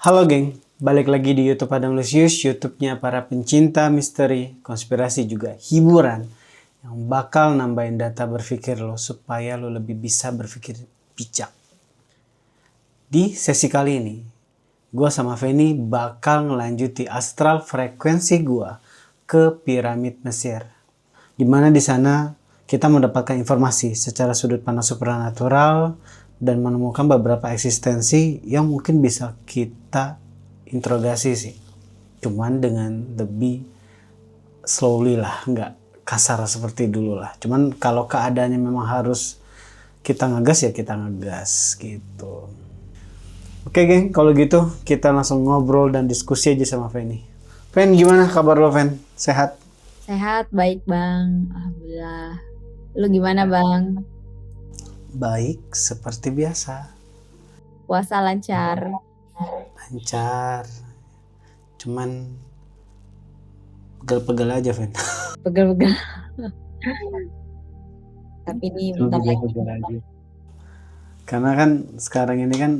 Halo geng, balik lagi di YouTube Padang Lucius, YouTube-nya para pencinta misteri, konspirasi juga hiburan yang bakal nambahin data berpikir lo supaya lo lebih bisa berpikir bijak. Di sesi kali ini, gue sama Feni bakal ngelanjuti astral frekuensi gue ke piramid Mesir. Dimana di sana kita mendapatkan informasi secara sudut pandang supranatural dan menemukan beberapa eksistensi yang mungkin bisa kita interogasi sih. Cuman dengan lebih slowly lah, nggak kasar seperti dulu lah. Cuman kalau keadaannya memang harus kita ngegas ya kita ngegas gitu. Oke geng, kalau gitu kita langsung ngobrol dan diskusi aja sama Feni. Fen, gimana kabar lo Fen? Sehat? Sehat, baik Bang. Alhamdulillah. Lu gimana Bang? Baik, seperti biasa. Puasa lancar? Lancar. Cuman pegel-pegel aja, Fen. Pegel-pegel. Tapi ini bentar lagi. Pegel-pegel aja. Karena kan sekarang ini kan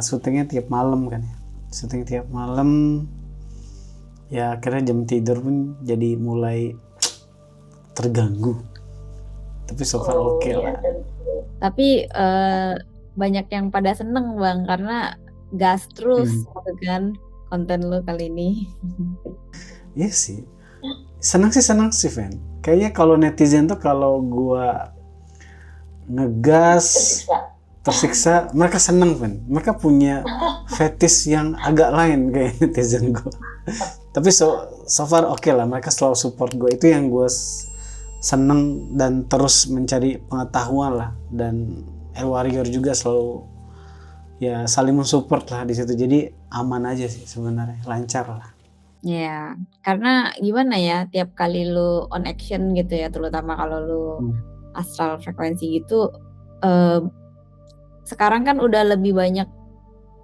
syutingnya tiap malam kan ya. Syuting tiap malam. Ya akhirnya jam tidur pun jadi mulai terganggu. Tapi so far oke lah. Tapi banyak yang pada seneng Bang karena gas terus gitu kan konten lu kali ini. Iya sih. Senang sih Fen. Kayaknya kalau netizen tuh kalau gua ngegas tersiksa mereka seneng Fen. Mereka punya fetish yang agak lain kayak netizen gua. Tapi so far oke lah, mereka selalu support gue. Itu yang gue seneng dan terus mencari pengetahuan lah. Dan Air Warrior juga selalu ya saling mensupport lah di situ. Jadi aman aja sih sebenarnya, lancar lah. Ya, karena gimana ya, tiap kali lu on action gitu ya, terutama kalau lu astral frekuensi gitu, sekarang kan udah lebih banyak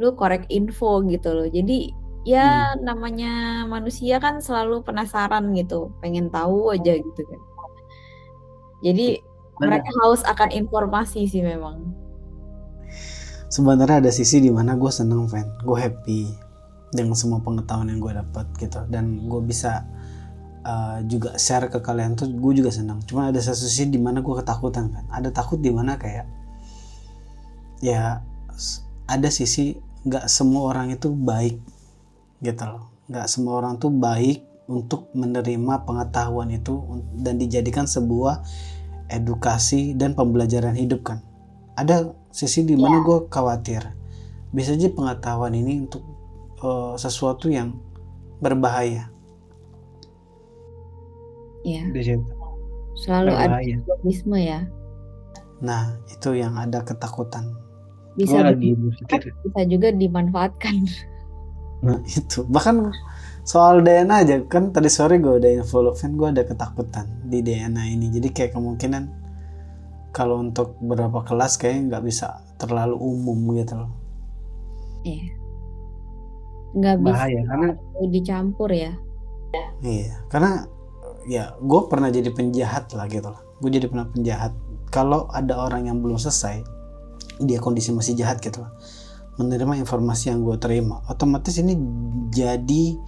lu korek info gitu loh. Jadi ya namanya manusia kan selalu penasaran gitu, pengen tahu aja gitu kan. Jadi mereka haus akan informasi sih memang. Sebenarnya ada sisi dimana gue seneng Fan, gue happy dengan semua pengetahuan yang gue dapat gitu, dan gue bisa juga share ke kalian tuh gue juga senang. Cuma ada satu sisi dimana gue ketakutan kan, ada takut dimana kayak ya ada sisi nggak semua orang itu baik gitu loh, nggak semua orang tuh baik untuk menerima pengetahuan itu dan dijadikan sebuah edukasi dan pembelajaran hidup kan. Ada sisi di mana gue khawatir bisa aja pengetahuan ini untuk sesuatu yang berbahaya. Iya. Di situ. Selalu Berbahaya. ada dualisme ya. Nah itu yang ada ketakutan. Bisa lagi berpikir. bisa juga dimanfaatkan. Nah itu bahkan soal DNA aja kan, tadi sore gue udah info Fan, gue ada ketakutan di DNA ini. Jadi kayak kemungkinan kalau untuk beberapa kelas kayaknya nggak bisa terlalu umum gitu loh. Iya. Nggak Bahaya bisa karena dicampur ya. iya, karena ya gue pernah jadi penjahat lah gitu loh. Gue jadi pernah penjahat. Kalau ada orang yang belum selesai, dia kondisi masih jahat gitu loh, menerima informasi yang gue terima, otomatis ini jadi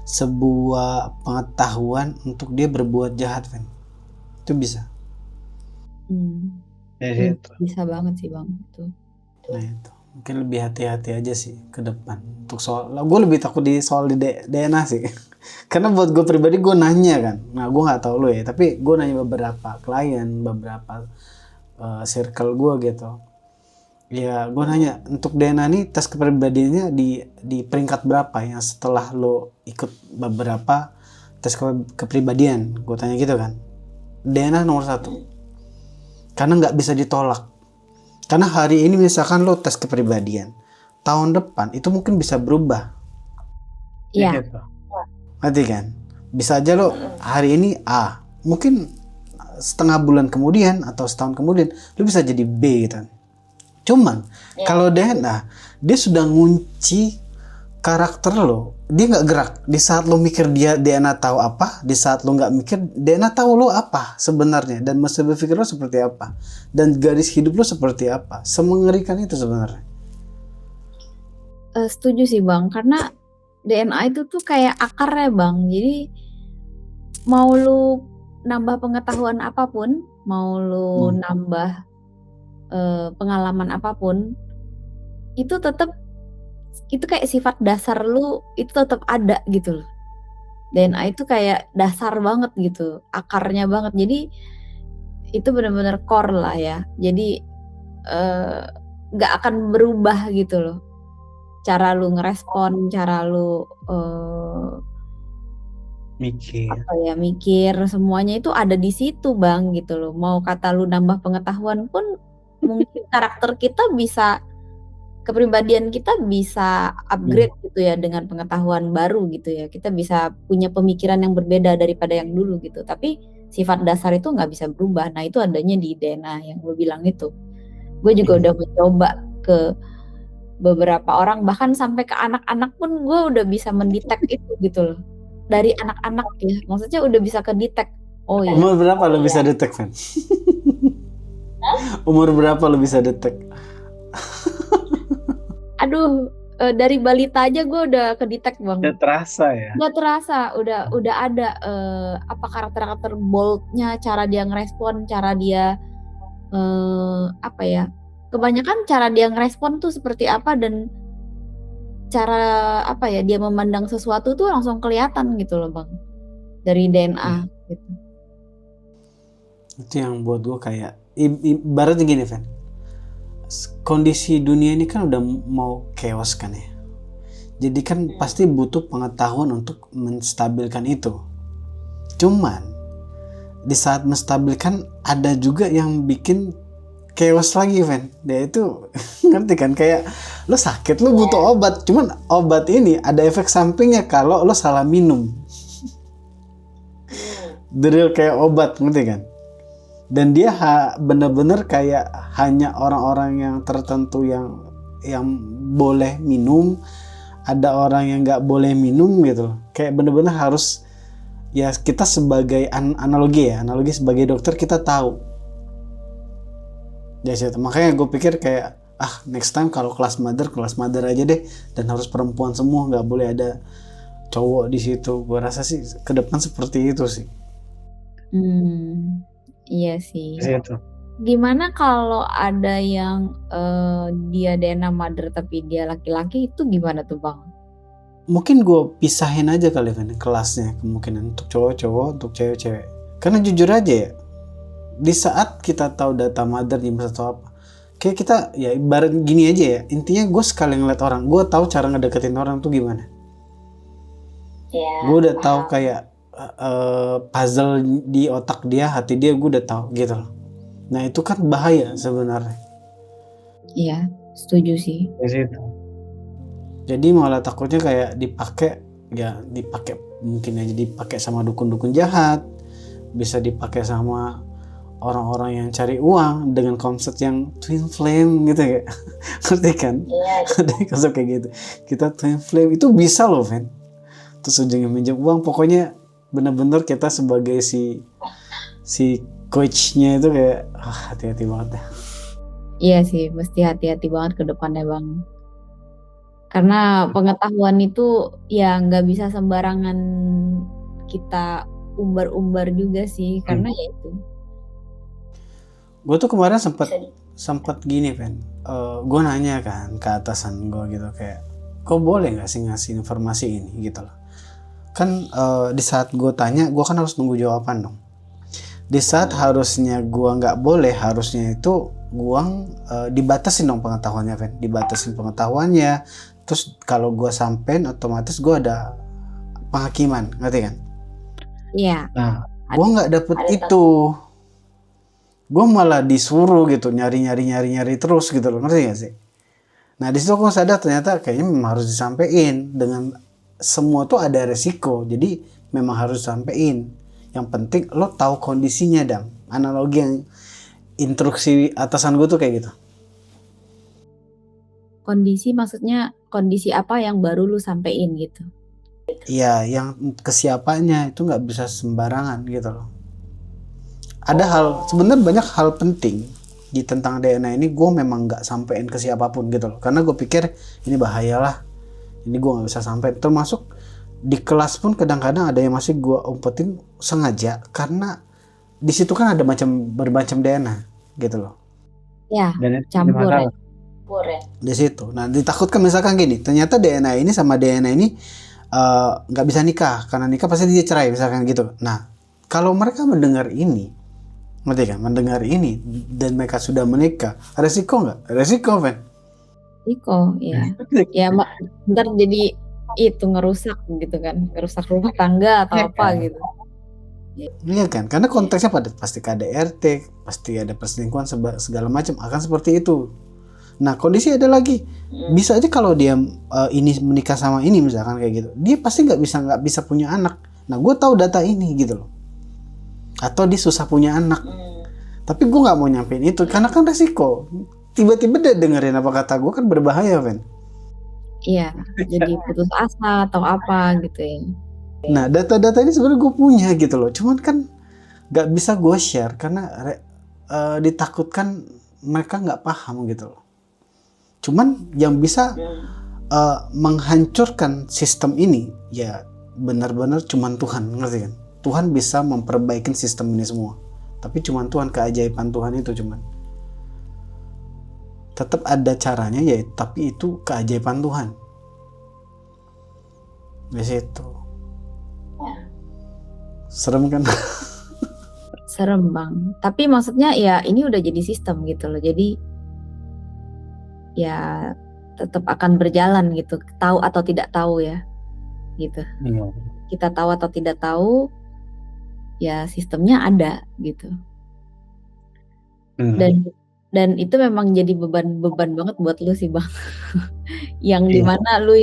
sebuah pengetahuan untuk dia berbuat jahat, Fen. Itu bisa. Bisa banget sih Bang itu. Nah itu mungkin lebih hati-hati aja sih ke depan. Untuk soal, gue lebih takut di soal di DNA sih. Karena buat gue pribadi gue nanya kan, nah gue nggak tahu lo ya, tapi gue nanya beberapa klien, beberapa circle gue gitu. Ya gue nanya untuk DNA nih tes kepribadiannya di peringkat berapa ya setelah lo ikut beberapa tes kepribadian, gue tanya gitu kan. DNA nomor 1 karena nggak bisa ditolak. Karena hari ini misalkan lo tes kepribadian, tahun depan itu mungkin bisa berubah. Iya. Ngerti kan? Bisa aja lo hari ini A, mungkin setengah bulan kemudian atau setahun kemudian lo bisa jadi B gitu kan. Cuman kalau DNA dia sudah ngunci karakter lo, dia nggak gerak. Di saat lo mikir dia DNA tahu apa, di saat lo nggak mikir DNA tahu lo apa sebenarnya, dan masa berpikir lo seperti apa, dan garis hidup lo seperti apa. Semengerikan itu sebenarnya. Setuju sih Bang, karena DNA itu tuh kayak akarnya Bang. Jadi mau lu nambah pengetahuan apapun, mau lu nambah pengalaman apapun, itu tetap itu kayak sifat dasar lu itu tetap ada gitu loh. DNA itu kayak dasar banget gitu, akarnya banget. Jadi itu benar-benar core lah ya. Jadi nggak akan berubah gitu loh. Cara lu ngerespon, cara lu Mikir. apa ya, mikir, semuanya itu ada di situ Bang gitu loh. Mau kata lu nambah pengetahuan pun mungkin karakter kita bisa, kepribadian kita bisa upgrade gitu ya dengan pengetahuan baru gitu ya. Kita bisa punya pemikiran yang berbeda daripada yang dulu gitu. Tapi sifat dasar itu nggak bisa berubah. Nah itu adanya di DNA yang gue bilang itu. Gue juga udah mencoba ke beberapa orang, bahkan sampai ke anak-anak pun gue udah bisa mendetek itu gitu loh. Dari anak-anak ya, maksudnya udah bisa kedetek. Oh iya. Umur berapa lo bisa detek, Fen? Umur berapa lo bisa detek? Aduh, dari balita aja gue udah kedetek Bang. Udah terasa ya? Udah terasa, udah ada apa karakter-karakter bold-nya, cara dia ngerespon, cara dia apa ya? Kebanyakan cara dia ngerespon tuh seperti apa dan cara apa ya, dia memandang sesuatu tuh langsung kelihatan gitu loh Bang. Dari DNA gitu. Itu yang buat gue kayak ibaratnya gini, Fen. Kondisi dunia ini kan udah mau chaos kan ya. Jadi kan pasti butuh pengetahuan untuk menstabilkan itu. Cuman di saat menstabilkan ada juga yang bikin chaos lagi, Fen. Dia itu ngerti kan, kayak lo sakit lo butuh obat, cuman obat ini ada efek sampingnya kalau lo salah minum. Drill kayak obat, ngerti kan? Dan dia bener-bener kayak hanya orang-orang yang tertentu yang boleh minum, ada orang yang nggak boleh minum gitu. Kayak bener-bener harus, ya kita sebagai analogi sebagai dokter kita tahu. Jadi makanya gue pikir kayak next time kalau kelas mother aja deh, dan harus perempuan semua, nggak boleh ada cowok di situ. Gue rasa sih ke depan seperti itu sih. Iya sih. Itu. Gimana kalau ada yang dia DNA mother tapi dia laki-laki, itu gimana tuh Bang? Mungkin gue pisahin aja kali Fen, kelasnya kemungkinan untuk cowok-cowok, untuk cewek-cewek. Karena jujur aja ya, di saat kita tahu data mother di masa atau apa, kayak kita ya ibarat gini aja ya, intinya gue sekali ngeliat orang, gue tahu cara ngedeketin orang tuh gimana. Gue udah tahu kayak puzzle di otak dia, hati dia, gue udah tahu gitu loh. Nah itu kan bahaya sebenarnya. Iya, setuju sih. Di situ. Jadi malah takutnya kayak dipakai mungkin aja dipakai sama dukun-dukun jahat, bisa dipakai sama orang-orang yang cari uang dengan konsep yang twin flame gitu ya. Ngerti kan? Ada konsep kayak gitu. Kita twin flame itu bisa loh, Fen. Terus ujungnya minjem uang, pokoknya bener-bener kita sebagai si coachnya itu kayak hati-hati banget ya. Iya sih, mesti hati-hati banget ke depannya Bang. Karena pengetahuan itu ya nggak bisa sembarangan kita umbar-umbar juga sih, karena ya itu. Gue tuh kemarin sempat gini Fen, gue nanya kan ke atasan gue gitu kayak, kok boleh nggak sih ngasih informasi ini gitu loh. Kan di saat gue tanya, gue kan harus nunggu jawaban dong. Di saat harusnya gue nggak boleh, harusnya itu gue dibatasin dong pengetahuannya, Fen. Dibatasin pengetahuannya. Terus kalau gue sampein, otomatis gue ada penghakiman, ngerti kan? Iya. Nah, gue nggak dapet itu. Gue malah disuruh gitu nyari terus gitu loh, ngerti gak sih? Nah di situ aku sadar ternyata kayaknya memang harus disampaikan. Dengan semua tuh ada resiko, jadi memang harus disampaikan. Yang penting lo tahu kondisinya, Dam. Analogi yang instruksi atasan gue tuh kayak gitu. Kondisi maksudnya kondisi apa yang baru lu sampein gitu? Iya, yang kesiapannya itu nggak bisa sembarangan gitu loh. Ada sebenarnya banyak hal penting di tentang DNA ini gue memang nggak sampein ke siapapun gitu loh. Karena gue pikir ini bahaya lah. ini gue nggak bisa sampai. Termasuk di kelas pun kadang-kadang ada yang masih gue umpetin sengaja karena di situ kan ada bermacam DNA gitu loh. Ya, Dan itu campur ya. di situ. Nah, ditakutkan misalkan gini, ternyata DNA ini sama DNA ini nggak bisa nikah, karena nikah pasti dia cerai misalkan gitu. Nah, kalau mereka mendengar ini, ngerti kan? Mendengar ini dan mereka sudah menikah, resiko nggak? Resiko, Fen. Iko, ya. Ya, ntar jadi itu ngerusak gitu kan, ngerusak rumah tangga atau Iya apa kan? gitu. Iya kan? Karena konteksnya pasti KDRT, pasti ada perselingkuhan segala macam, akan seperti itu. Nah, kondisi ada lagi, bisa aja kalau dia ini menikah sama ini misalkan kayak gitu, dia pasti nggak bisa punya anak. Nah, gue tahu data ini gitu loh. Atau dia susah punya anak. Tapi gue nggak mau nyampein itu karena kan resiko. Tiba-tiba dia dengerin apa kata gue kan berbahaya, Fen. Iya, jadi putus asa atau apa gitu ya. Nah, data-data ini sebenarnya gue punya gitu loh. Cuman kan nggak bisa gue share karena ditakutkan mereka nggak paham gitu loh. Cuman yang bisa menghancurkan sistem ini ya benar-benar cuman Tuhan, ngerti kan? Tuhan bisa memperbaiki sistem ini semua. Tapi cuman Tuhan, keajaiban Tuhan itu cuman. Tetap ada caranya ya, tapi itu keajaiban Tuhan. Di situ. Serem kan? Serem Bang. Tapi maksudnya ya ini udah jadi sistem gitu loh. Jadi ya tetap akan berjalan gitu. Tahu atau tidak tahu ya. Gitu. Kita tahu atau tidak tahu ya sistemnya ada gitu. Dan itu memang jadi beban banget buat lu sih Bang. Yang dimana lu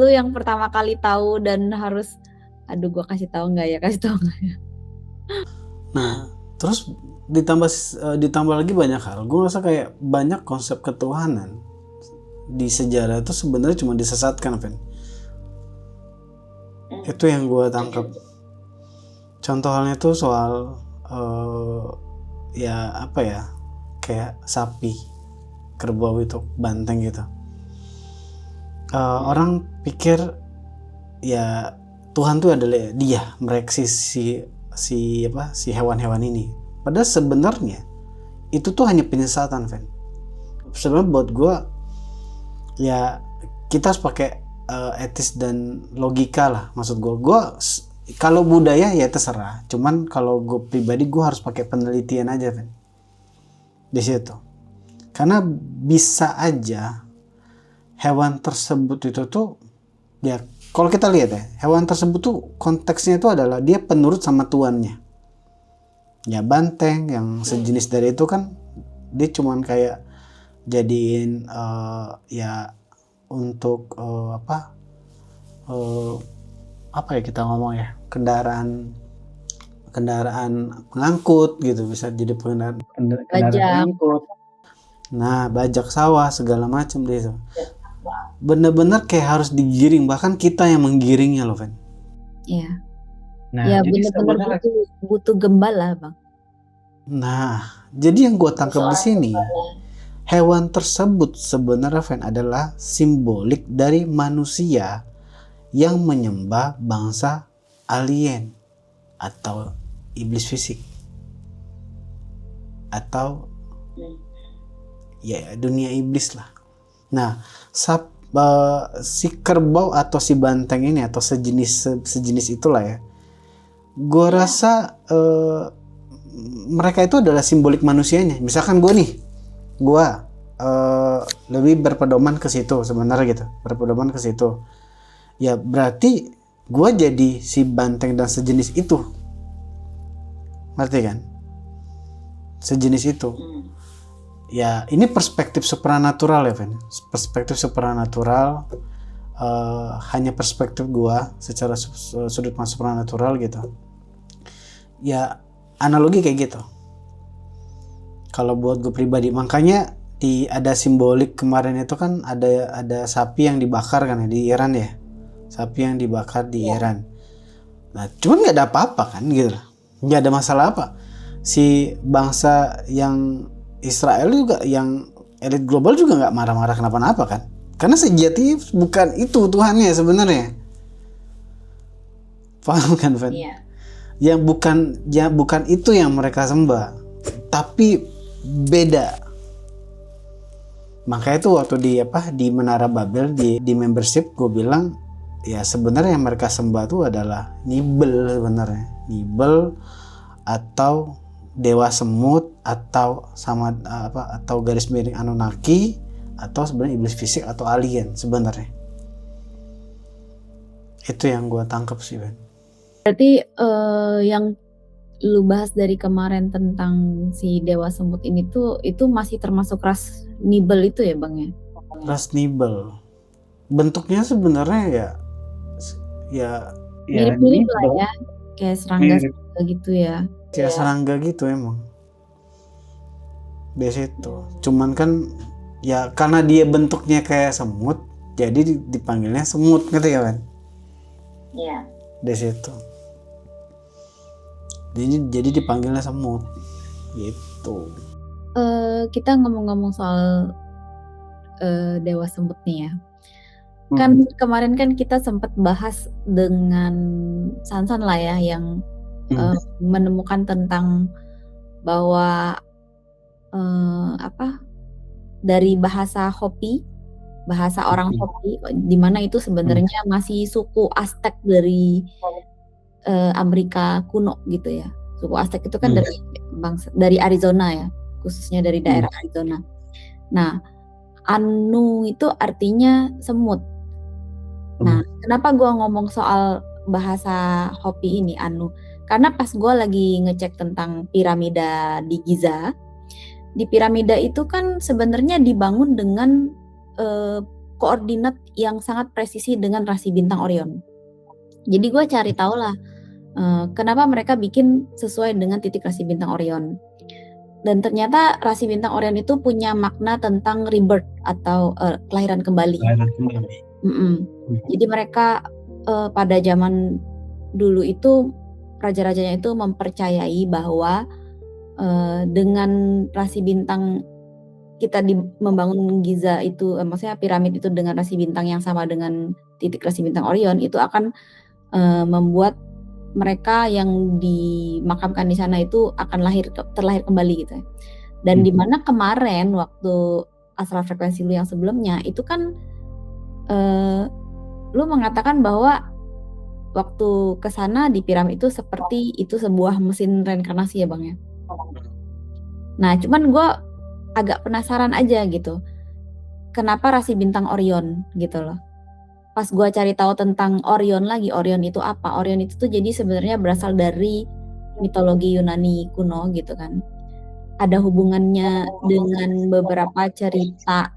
yang pertama kali tahu dan harus aduh gue kasih tahu nggak ya. Nah, terus ditambah lagi banyak hal. Gue rasa kayak banyak konsep ketuhanan di sejarah itu sebenarnya cuma disesatkan, Fen. Itu yang gue tangkap. Contoh halnya tuh soal ya apa ya, kayak sapi, kerbau itu, banteng gitu. Orang pikir ya Tuhan tuh adalah dia mereaksi si hewan-hewan ini. Padahal sebenarnya itu tuh hanya penyesatan, Fen. Sebenarnya buat gue ya kita harus pakai etis dan logika lah. Maksud gue kalau budaya ya terserah. Cuman kalau gue pribadi gue harus pakai penelitian aja, Fen. Di situ. Karena bisa aja hewan tersebut itu tuh ya kalau kita lihat ya, hewan tersebut tuh konteksnya itu adalah dia penurut sama tuannya. Ya banteng yang sejenis dari itu kan dia cuman kayak jadiin ya untuk apa ya kita ngomong ya, kendaraan pengangkut gitu, bisa jadi kendaraan pengangkut. Nah, bajak sawah segala macam deh itu. Bener-bener kayak harus digiring, bahkan kita yang menggiringnya loh, Fen. Iya. Nah, ya bener-bener butuh gembala, Bang. Nah, jadi yang gue tangkap di sini, hewan tersebut sebenarnya, Fen, adalah simbolik dari manusia yang menyembah bangsa alien atau iblis fisik atau ya dunia iblis lah. Nah, si kerbau atau si banteng ini atau sejenis itulah ya, gue rasa mereka itu adalah simbolik manusianya. Misalkan gue lebih berpedoman ke situ sebenarnya gitu, berpedoman ke situ. Ya berarti gue jadi si banteng dan sejenis itu, ngerti kan? Sejenis itu. Ya ini perspektif supranatural ya, Fen. Perspektif supranatural, hanya perspektif gua secara sudut pandang supranatural gitu. Ya analogi kayak gitu. Kalau buat gue pribadi, makanya ada simbolik kemarin itu kan ada sapi yang dibakar kan ya di Iran ya, sapi yang dibakar di Iran. Nah cuman nggak ada apa-apa kan gitu, nggak ada masalah apa. Si bangsa yang Israel juga, yang elit global juga nggak marah-marah kenapa-napa kan, Karena sejati bukan itu Tuhannya sebenarnya. Paham kan, Van? Iya. Yang bukan itu yang mereka sembah, tapi beda. Makanya itu waktu di Menara Babel di membership gue bilang ya sebenarnya yang mereka sembah itu adalah Nibel sebenarnya. Nibel atau dewa semut atau atau garis miring Anunnaki atau sebenarnya iblis fisik atau alien sebenarnya. Itu yang gue tangkap sih, Ben. Berarti yang lu bahas dari kemarin tentang si dewa semut ini tuh itu masih termasuk ras Nibel itu ya Bang ya? Ras Nibel. Bentuknya sebenarnya ya mirip-mirip lah ya, kayak serangga gitu ya. Kayak serangga gitu emang. Di situ. Cuman kan ya karena dia bentuknya kayak semut, jadi dipanggilnya semut gitu ya, kan? Iya. Di situ. Jadi dipanggilnya semut. Gitu. Kita ngomong-ngomong soal dewa semut nih ya. Kan kemarin kan kita sempat bahas dengan Sansan lah ya yang menemukan tentang bahwa dari bahasa Hopi, bahasa orang Hopi, di mana itu sebenarnya masih suku Aztec dari Amerika kuno gitu ya. Suku Aztec itu kan dari Arizona ya, khususnya dari daerah Arizona. Nah, Anu itu artinya semut. Nah, kenapa gue ngomong soal bahasa Hopi ini, Anu? Karena pas gue lagi ngecek tentang piramida di Giza, di piramida itu kan sebenarnya dibangun dengan koordinat yang sangat presisi dengan rasi bintang Orion. Jadi gue cari tahu lah kenapa mereka bikin sesuai dengan titik rasi bintang Orion. Dan ternyata rasi bintang Orion itu punya makna tentang rebirth atau kelahiran kembali. Jadi mereka pada zaman dulu itu raja-rajanya itu mempercayai bahwa dengan rasi bintang kita membangun Giza itu, maksudnya piramid itu dengan rasi bintang yang sama dengan titik rasi bintang Orion, itu akan membuat mereka yang dimakamkan di sana itu akan terlahir kembali gitu ya. Dan di mana kemarin waktu astral frekuensi lu yang sebelumnya itu kan lu mengatakan bahwa waktu ke sana di piramid itu seperti itu sebuah mesin reinkarnasi ya Bang ya. Nah, cuman gue agak penasaran aja gitu. Kenapa rasi bintang Orion gitu loh. Pas gue cari tahu tentang Orion lagi, Orion itu apa? Orion itu tuh jadi sebenarnya berasal dari mitologi Yunani kuno gitu kan. Ada hubungannya dengan beberapa cerita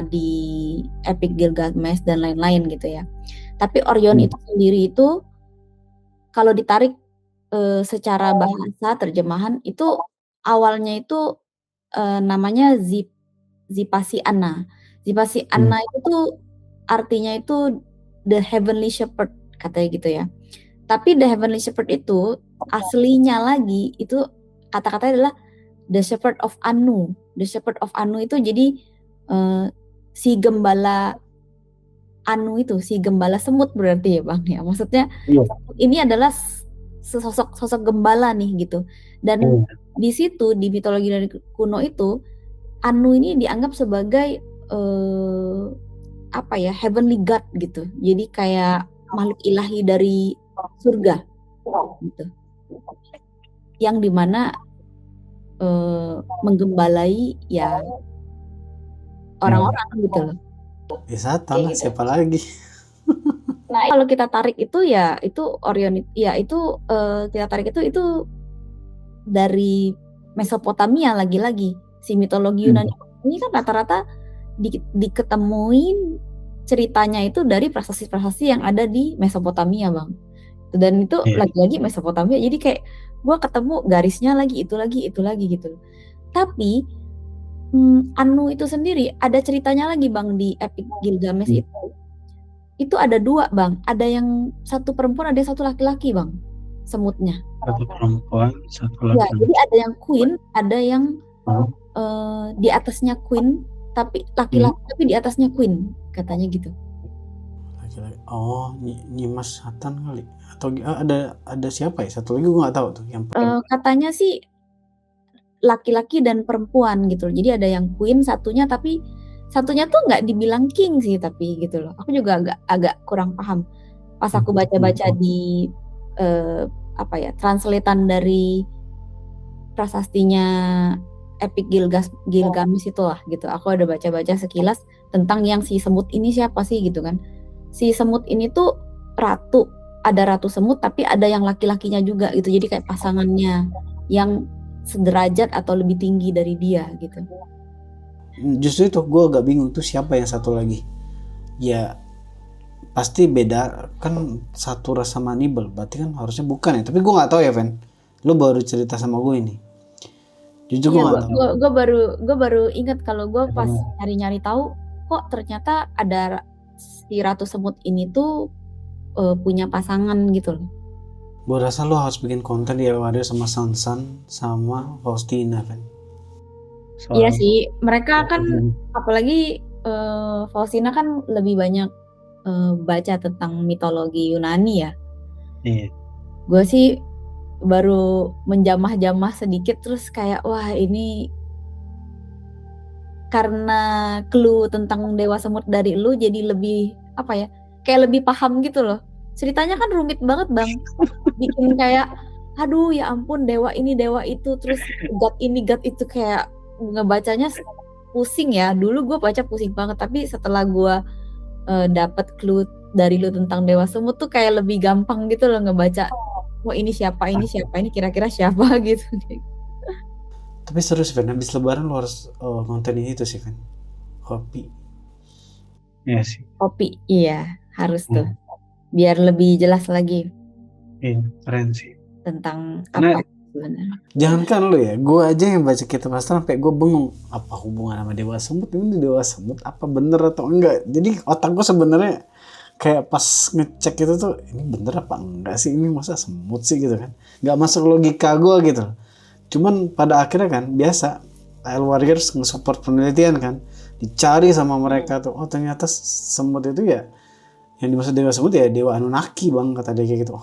di Epic Gilgamesh dan lain-lain gitu ya. Tapi Orion itu sendiri itu kalau ditarik secara bahasa terjemahan itu awalnya itu namanya Zipasi Anna. Zipasi Anna itu tuh artinya itu the heavenly shepherd katanya gitu ya. Tapi the heavenly shepherd itu aslinya lagi itu kata-katanya adalah the shepherd of Anu. The shepherd of Anu itu jadi si gembala Anu itu, si gembala semut berarti ya Bang ya. Maksudnya ini adalah sosok gembala nih gitu. Dan di situ di mitologi dari kuno itu Anu ini dianggap sebagai heavenly god gitu. Jadi kayak makhluk ilahi dari surga gitu. Yang dimana menggembalai ya orang-orang gitu loh. Bisa tanah gitu. Siapa lagi? Nah, kalau kita tarik itu ya itu Orion ya itu kita tarik itu dari Mesopotamia lagi-lagi. Si mitologi Yunani ini kan rata-rata diketemuin ceritanya itu dari prasasti-prasasti yang ada di Mesopotamia, Bang. Dan itu lagi-lagi Mesopotamia. Jadi kayak gue ketemu garisnya lagi itu lagi gitu. Tapi Anu itu sendiri ada ceritanya lagi Bang di Epic Gilgamesh itu. Itu ada dua Bang. Ada yang satu perempuan, ada yang satu laki-laki Bang. Semutnya. Satu perempuan, satu laki-laki. Ya, jadi ada yang queen, ada yang di atasnya queen, tapi laki-laki tapi di atasnya queen, katanya gitu. Laki-laki. Oh, Nyimas Satan kali. Atau ada siapa ya? Satu lagi gue nggak tahu tuh yang Katanya sih laki-laki dan perempuan gitu loh. Jadi ada yang queen satunya, tapi satunya tuh nggak dibilang king sih, tapi gitu loh. Aku juga agak kurang paham. Pas aku baca-baca di apa ya, translatean dari prasastinya Epic Gilgamesh itulah gitu. Aku ada baca-baca sekilas tentang yang si semut ini siapa sih gitu kan. Si semut ini tuh ratu, ada ratu semut tapi ada yang laki-lakinya juga gitu. Jadi kayak pasangannya yang sederajat atau lebih tinggi dari dia gitu. Justru itu gue agak bingung tuh siapa yang satu lagi. Ya pasti beda kan, satu rasa manibel berarti kan harusnya bukan ya, tapi gue nggak tahu ya Ven, lu baru cerita sama gue ini, jujur gue nggak tahu. Gue baru ingat kalau gue pas nyari-nyari tahu kok ternyata ada si ratu semut ini tuh punya pasangan gitu loh. Gue rasa lo harus bikin konten di Elwario sama Sansan sama Faustina kan. Iya sih, mereka kan apalagi Faustina kan lebih banyak baca tentang mitologi Yunani ya. Iya. Gue sih baru menjamah-jamah sedikit terus kayak wah ini karena clue tentang Dewa Semut dari lu jadi lebih apa ya, kayak lebih paham gitu loh. Ceritanya kan rumit banget Bang, bikin kayak aduh ya ampun dewa ini dewa itu terus god ini god itu, kayak ngebacanya pusing ya. Dulu gue baca pusing banget, tapi setelah gue dapat clue dari lu tentang Dewa Semut tuh kayak lebih gampang gitu loh ngebaca. Oh ini siapa ini kira-kira siapa gitu. Tapi serius Ven, habis lebaran lo harus konten itu sih Ven, kopi. Iya sih. Kopi, iya harus tuh, biar lebih jelas lagi. Iya, keren sih. Tentang apa sebenarnya. Jangankan lo ya, gue aja yang baca Kitab Astra sampai gue bengong, apa hubungan sama Dewa Semut, ini Dewa Semut apa bener atau enggak. Jadi otak gue sebenarnya kayak pas ngecek itu tuh, ini bener apa enggak sih, ini masa semut sih gitu kan, nggak masuk logika gue gitu. Cuman pada akhirnya kan biasa Elwarriors nge-support penelitian kan, dicari sama mereka tuh, oh ternyata semut itu ya yang dimaksud Dewa Semut ya Dewa Anunnaki Bang, kata dia kayak gitu.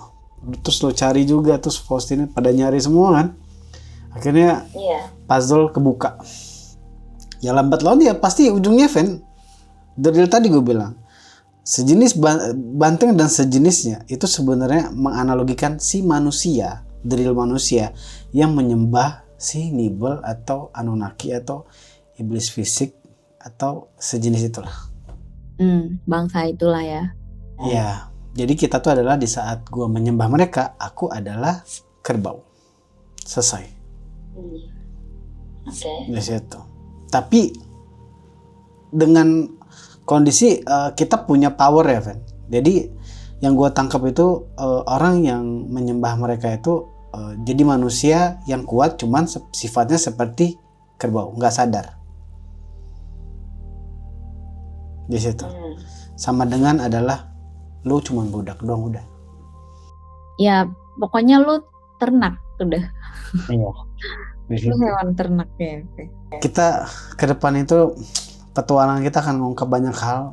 Terus lo cari juga, terus Faustina pada nyari semua kan, akhirnya puzzle kebuka. Ya lambat laun ya pasti ujungnya Ven, dari tadi gue bilang sejenis banteng dan sejenisnya itu sebenarnya menganalogikan si manusia, drill manusia yang menyembah si Nibel atau Anunnaki atau iblis fisik atau sejenis itulah. Bangsa itulah ya. Ya, jadi kita tuh adalah di saat gue menyembah mereka, aku adalah kerbau. Selesai. Di situ. Tapi dengan kondisi kita punya power ya, Ven. Jadi yang gue tangkap itu orang yang menyembah mereka itu jadi manusia yang kuat, cuman sifatnya seperti kerbau, nggak sadar. Di situ. Sama dengan adalah lu cuman budak doang udah. Ya pokoknya lu ternak udah. Iya. Lu hewan ternak ya. Kita ke depan itu petualangan kita akan mengungkap banyak hal.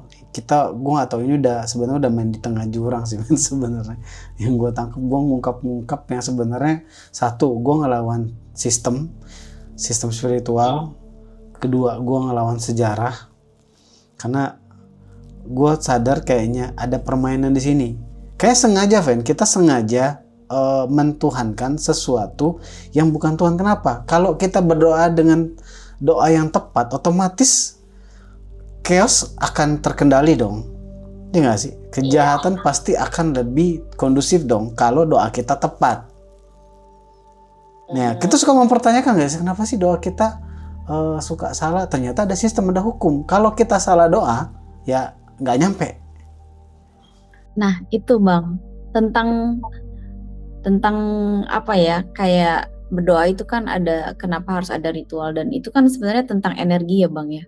Gue nggak tahu, ini sebenarnya udah main di tengah jurang sih sebenarnya. Yang gue tangkap, gue ngungkap yang sebenarnya satu, gue ngelawan sistem spiritual. Kedua, gue ngelawan sejarah. Karena gue sadar kayaknya ada permainan di sini. Kayak sengaja, Ven, kita sengaja mentuhankan sesuatu yang bukan Tuhan. Kenapa? Kalau kita berdoa dengan doa yang tepat, otomatis chaos akan terkendali dong. Iya nggak sih? Kejahatan pasti akan lebih kondusif dong kalau doa kita tepat. Nah, kita suka mempertanyakan nggak sih, kenapa sih doa kita suka salah? Ternyata ada sistem, ada hukum. Kalau kita salah doa, ya nggak nyampe. Nah itu Bang, tentang apa ya, kayak berdoa itu kan ada, kenapa harus ada ritual, dan itu kan sebenarnya tentang energi ya Bang ya.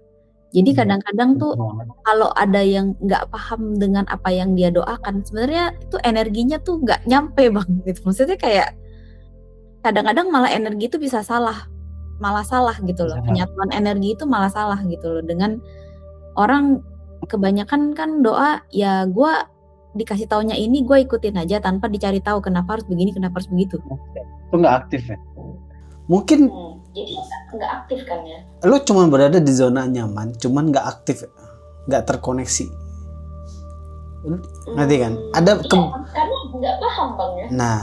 Jadi kadang-kadang tuh kalau ada yang nggak paham dengan apa yang dia doakan, sebenarnya itu energinya tuh nggak nyampe Bang gitu. Maksudnya kayak kadang-kadang malah energi itu bisa salah malah salah gitu loh. Salah. Penyatuan energi itu malah salah gitu loh. Dengan orang kebanyakan kan doa ya gue dikasih taunya ini gue ikutin aja tanpa dicari tahu kenapa harus begini, kenapa harus begitu. Itu nggak aktif ya. Mungkin Jadi nggak aktif kan ya. lu cuma berada di zona nyaman, cuman nggak aktif, nggak terkoneksi. Ngerti kan? Ada karena nggak paham bang ya. Nah,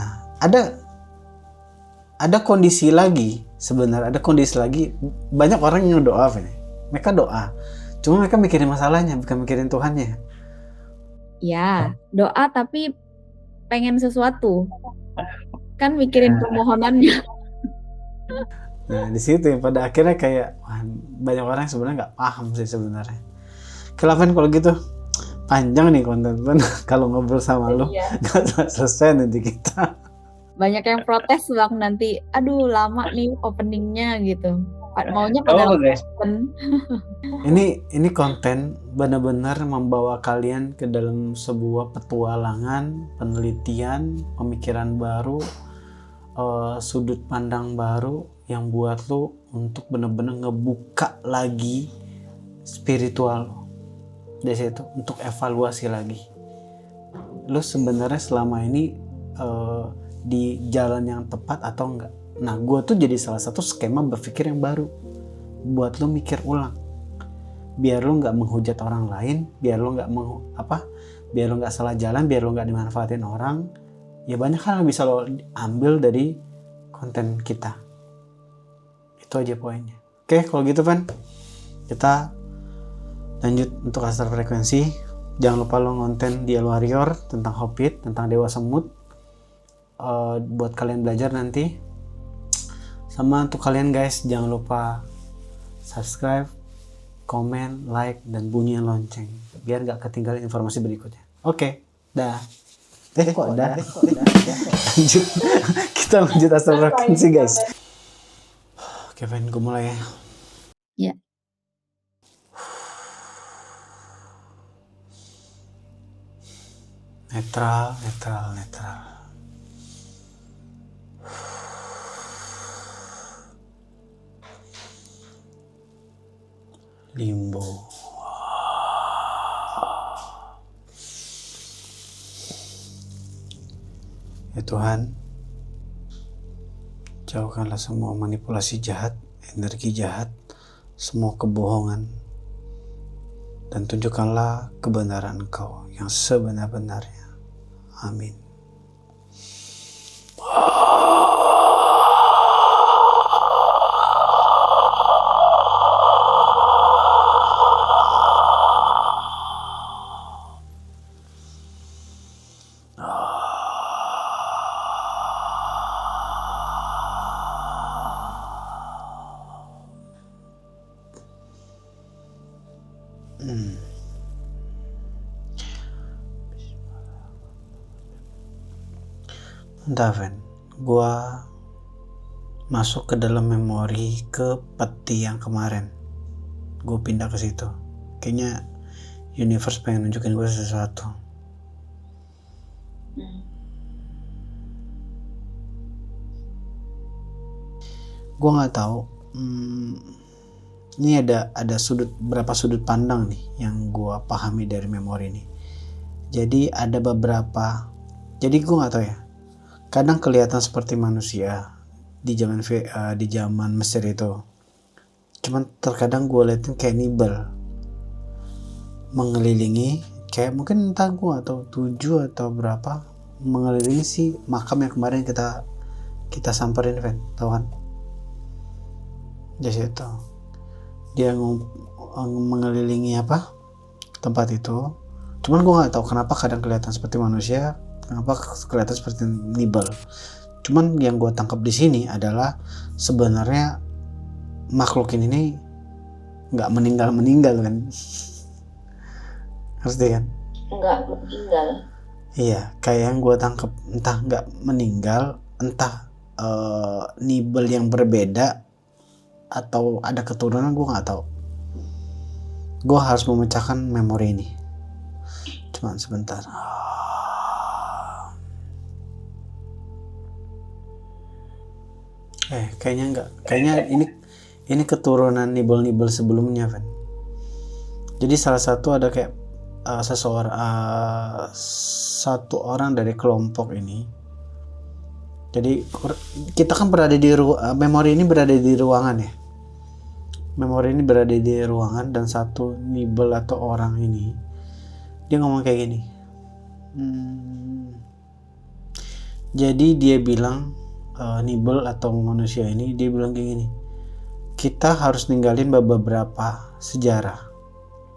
ada kondisi lagi sebenarnya, ada kondisi lagi banyak orang yang doa, mereka doa, cuma mereka mikirin masalahnya, bukan mikirin Tuhannya. Ya, doa tapi pengen sesuatu, kan mikirin permohonannya. Nah, di situ yang pada akhirnya kayak banyak orang sebenarnya nggak paham sih sebenarnya. Kelapan kalau gitu panjang nih konten kalau ngobrol sama lu nggak selesai nanti kita. Banyak yang protes bang nanti, aduh lama nih openingnya gitu. Maunya pada open. Ini konten benar-benar membawa kalian ke dalam sebuah petualangan, penelitian, pemikiran baru, sudut pandang baru yang buat lu untuk benar-benar ngebuka lagi spiritual lo. Dari situ untuk evaluasi lagi. Lu sebenarnya selama ini di jalan yang tepat atau enggak? Nah, gue tuh jadi salah satu skema berpikir yang baru buat lu mikir ulang. Biar lu nggak menghujat orang lain, biar lu nggak biar lu nggak salah jalan, biar lu nggak dimanfaatin orang. Ya banyak hal yang bisa lo ambil dari konten kita. Itu aja poinnya. Oke, kalau gitu Van, kita lanjut untuk Astral Frekuensi. Jangan lupa lo ngonten di El Warrior tentang Hobbit, tentang Dewa Semut, buat kalian belajar nanti. Sama untuk kalian guys, jangan lupa subscribe, komen, like, dan bunyiin lonceng biar gak ketinggalan informasi berikutnya. Oke, dah. Kok dah? Lanjut. Kita lanjut Astral Frekuensi guys. Oke, Van, gue mulai ya. Ya. Netral. Limbo. Ya Tuhan, jauhkanlah semua manipulasi jahat, energi jahat, semua kebohongan, dan tunjukkanlah kebenaran Engkau yang sebenar-benarnya. Amin. Entah, Van, gue masuk ke dalam memori ke peti yang kemarin. Gue pindah ke situ. Kayaknya universe pengen nunjukin gue sesuatu. Gue nggak tahu. Ini ada berapa sudut pandang nih yang gue pahami dari memori ini. Jadi ada beberapa. Jadi gue nggak tahu ya. Kadang kelihatan seperti manusia di zaman Mesir itu. Cuman terkadang gue liatin kayak nibel mengelilingi, kayak mungkin entah gue atau 7 atau berapa mengelilingi si makam yang kemarin kita samperin, Van, tau kan? Di situ dia mengelilingi tempat itu. Cuman gue nggak tahu kenapa kadang kelihatan seperti manusia, kenapa kelihatan seperti nibel. Cuman yang gue tangkap di sini adalah sebenarnya makhluk ini nggak meninggal kan? Ngerti kan? Nggak meninggal. Iya, kayak yang gue tangkap entah nggak meninggal, entah nibel yang berbeda atau ada keturunan, gue nggak tahu. Gue harus memecahkan memori ini. Cuman sebentar. Kayaknya enggak. Kayaknya ini keturunan nibel-nibel sebelumnya, Van. Jadi salah satu ada kayak satu orang dari kelompok ini. Jadi kita kan berada di memori ini berada di ruangan ya. Memori ini berada di ruangan dan satu nibel atau orang ini dia ngomong kayak gini. Jadi dia bilang nibel atau manusia ini dia bilang kayak gini. Kita harus ninggalin beberapa sejarah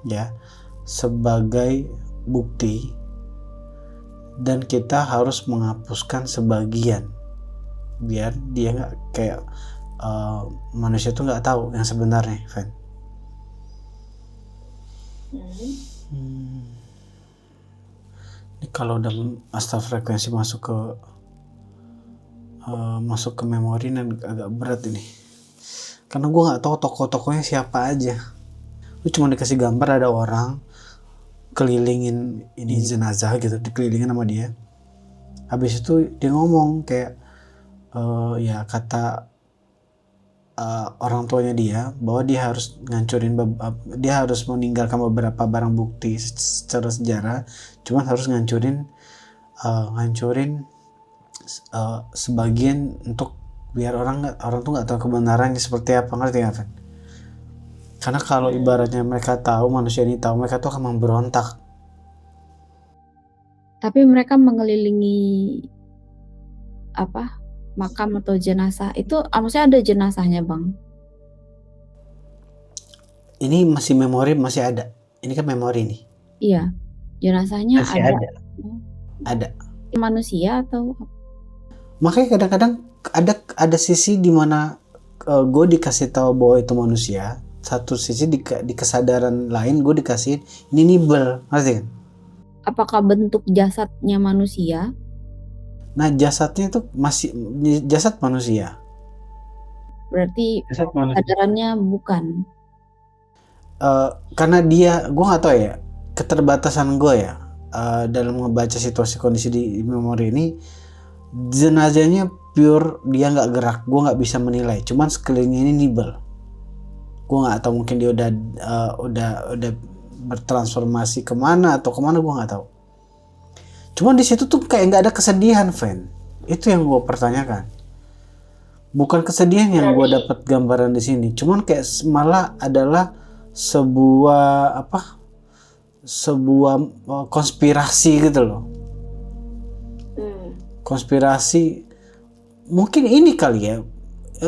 ya sebagai bukti dan kita harus menghapuskan sebagian biar dia nggak kayak manusia tuh nggak tahu yang sebenarnya, Van. Ini kalau udah astral frekuensi masuk ke memori dan agak berat ini karena gue nggak tahu tokoh-tokohnya siapa aja. Lu cuma dikasih gambar ada orang kelilingin ini jenazah gitu, dikelilingin sama dia. Habis itu dia ngomong kayak ya kata orang tuanya dia bahwa dia harus dia harus meninggalkan beberapa barang bukti secara sejarah, cuman harus ngancurin sebagian untuk biar orang tuh nggak tahu kebenarannya seperti apa, ngerti nggak, Van? Karena kalau ibaratnya mereka tahu, manusia ini tahu, mereka tuh akan memberontak. Tapi mereka mengelilingi makam atau jenazah itu, maksudnya ada jenazahnya, Bang? Ini masih memori, masih ada. Ini kan memori nih. Iya, jenazahnya masih ada. Manusia atau apa? Makanya kadang-kadang ada sisi dimana gue dikasih tahu bahwa itu manusia, satu sisi di kesadaran lain gue dikasih ini nibel, ngerti kan? Apakah bentuk jasadnya manusia? Nah jasadnya itu masih jasad manusia. Berarti kesadarannya bukan. Karena gue nggak tahu ya, keterbatasan gue ya dalam ngebaca situasi kondisi di memori ini, jenazahnya pure dia nggak gerak, gue nggak bisa menilai. Cuman sekelilingnya ini nibel. Gue nggak tahu, mungkin dia udah bertransformasi kemana atau kemana, gue nggak tahu. Cuman di situ tuh kayak nggak ada kesedihan, Van. Itu yang gue pertanyakan. Bukan kesedihan yang gue dapat gambaran di sini, cuman kayak malah adalah sebuah konspirasi gitu loh. Konspirasi mungkin ini kali ya,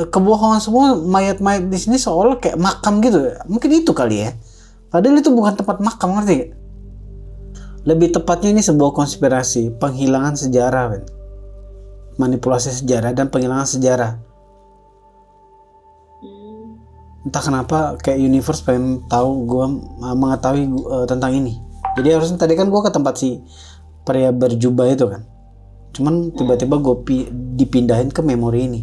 kebohongan semua mayat-mayat di sini seolah kayak makam gitu, mungkin itu kali ya, padahal itu bukan tempat makam, ngerti gak? Lebih tepatnya ini sebuah konspirasi penghilangan sejarah, Ben. Manipulasi sejarah dan penghilangan sejarah. Entah kenapa kayak universe pengen tahu gue mengetahui tentang ini. Jadi harusnya tadi kan gue ke tempat si pria berjubah itu kan, cuman tiba-tiba gue dipindahin ke memori ini.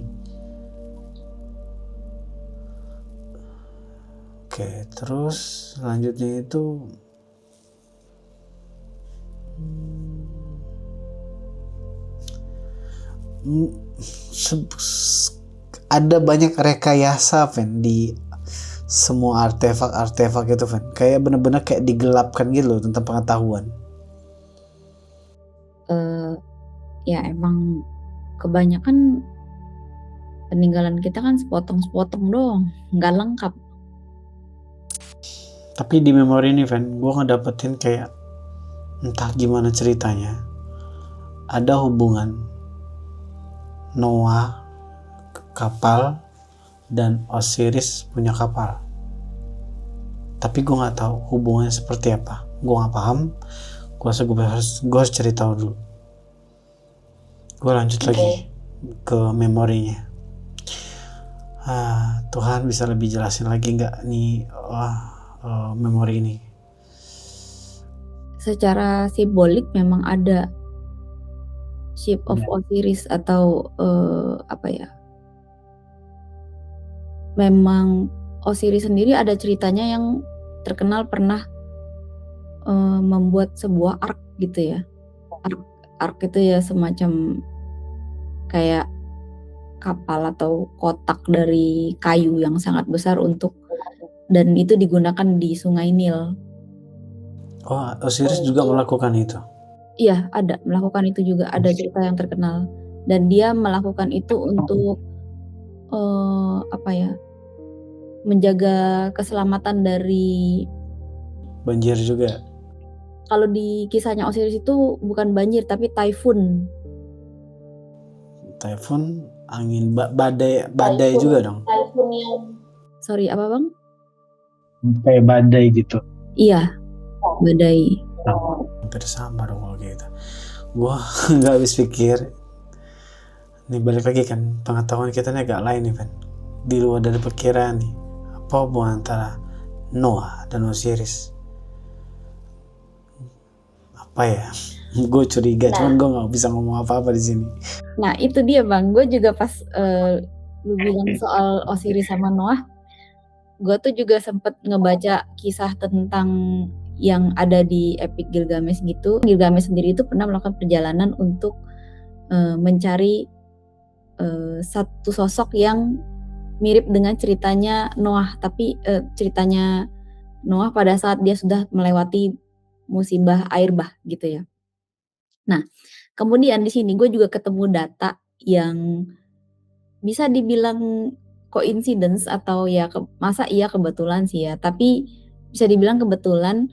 Oke, terus selanjutnya itu ada banyak rekayasa, Ven, di semua artefak itu, Ven. Kayak bener-bener kayak digelapkan gitu loh tentang pengetahuan. Ya emang kebanyakan peninggalan kita kan sepotong-sepotong doang, nggak lengkap. Tapi di memori ini, Ven, gue ngedapetin kayak entah gimana ceritanya, ada hubungan Noah kapal dan Osiris punya kapal. Tapi gue nggak tahu hubungannya seperti apa. Gue nggak paham. Gue harus cari tahu dulu. Gue lanjut lagi ke memorinya. Tuhan bisa lebih jelasin lagi nggak nih memori ini? Secara simbolik memang ada Ship of Osiris atau memang Osiris sendiri ada ceritanya yang terkenal pernah membuat sebuah ark gitu ya. Ark itu ya semacam kayak kapal atau kotak dari kayu yang sangat besar dan itu digunakan di Sungai Nil. Oh, Osiris juga melakukan itu. Iya, melakukan itu juga, ada cerita yang terkenal. Dan dia melakukan itu untuk menjaga keselamatan dari banjir juga. Kalau di kisahnya Osiris itu bukan banjir tapi typhoon. Typhoon, angin badai juga dong. Typhoon yang sorry apa bang? Kayak badai gitu. Iya, badai. Hampir sama dong kalau gitu. Gua nggak habis pikir. Nih balik lagi kan, pengetahuan kita nih agak lain nih kan, di luar dari perkiraan nih. Apa hubungan antara Noah dan Osiris? Apa ya? Gue curiga, cuman gue nggak bisa ngomong apa-apa di sini. Nah itu dia bang, gue juga pas lu bilang soal Osiris sama Noah, gue tuh juga sempet ngebaca kisah tentang yang ada di Epic Gilgamesh gitu. Gilgamesh sendiri itu pernah melakukan perjalanan untuk mencari satu sosok yang mirip dengan ceritanya Noah, tapi ceritanya Noah pada saat dia sudah melewati musibah air bah gitu ya. Nah, kemudian di sini gue juga ketemu data yang bisa dibilang coincidence atau ya masa iya kebetulan sih ya, tapi bisa dibilang kebetulan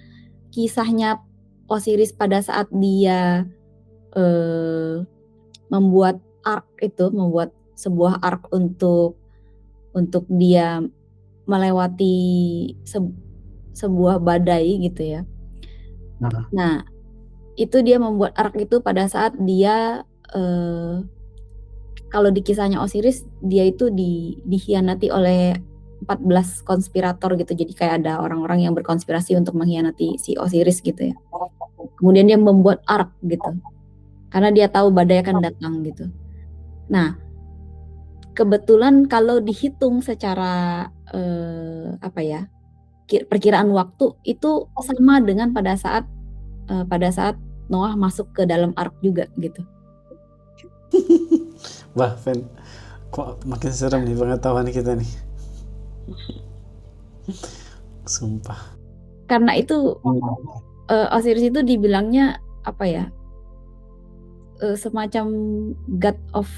kisahnya Osiris pada saat dia membuat sebuah ark untuk dia melewati sebuah badai gitu ya. Nah, itu dia membuat ark itu pada saat dia kalau di kisahnya Osiris dia itu dikhianati oleh 14 konspirator gitu. Jadi kayak ada orang-orang yang berkonspirasi untuk mengkhianati si Osiris gitu ya. Kemudian dia membuat ark gitu. Karena dia tahu badai akan datang gitu. Nah, kebetulan kalau dihitung secara perkiraan waktu itu sama dengan pada saat Noah masuk ke dalam ark juga gitu. Wah, Fen, kok makin serem nih pengetahuan kita nih. Sumpah. Karena itu Osiris itu dibilangnya semacam God of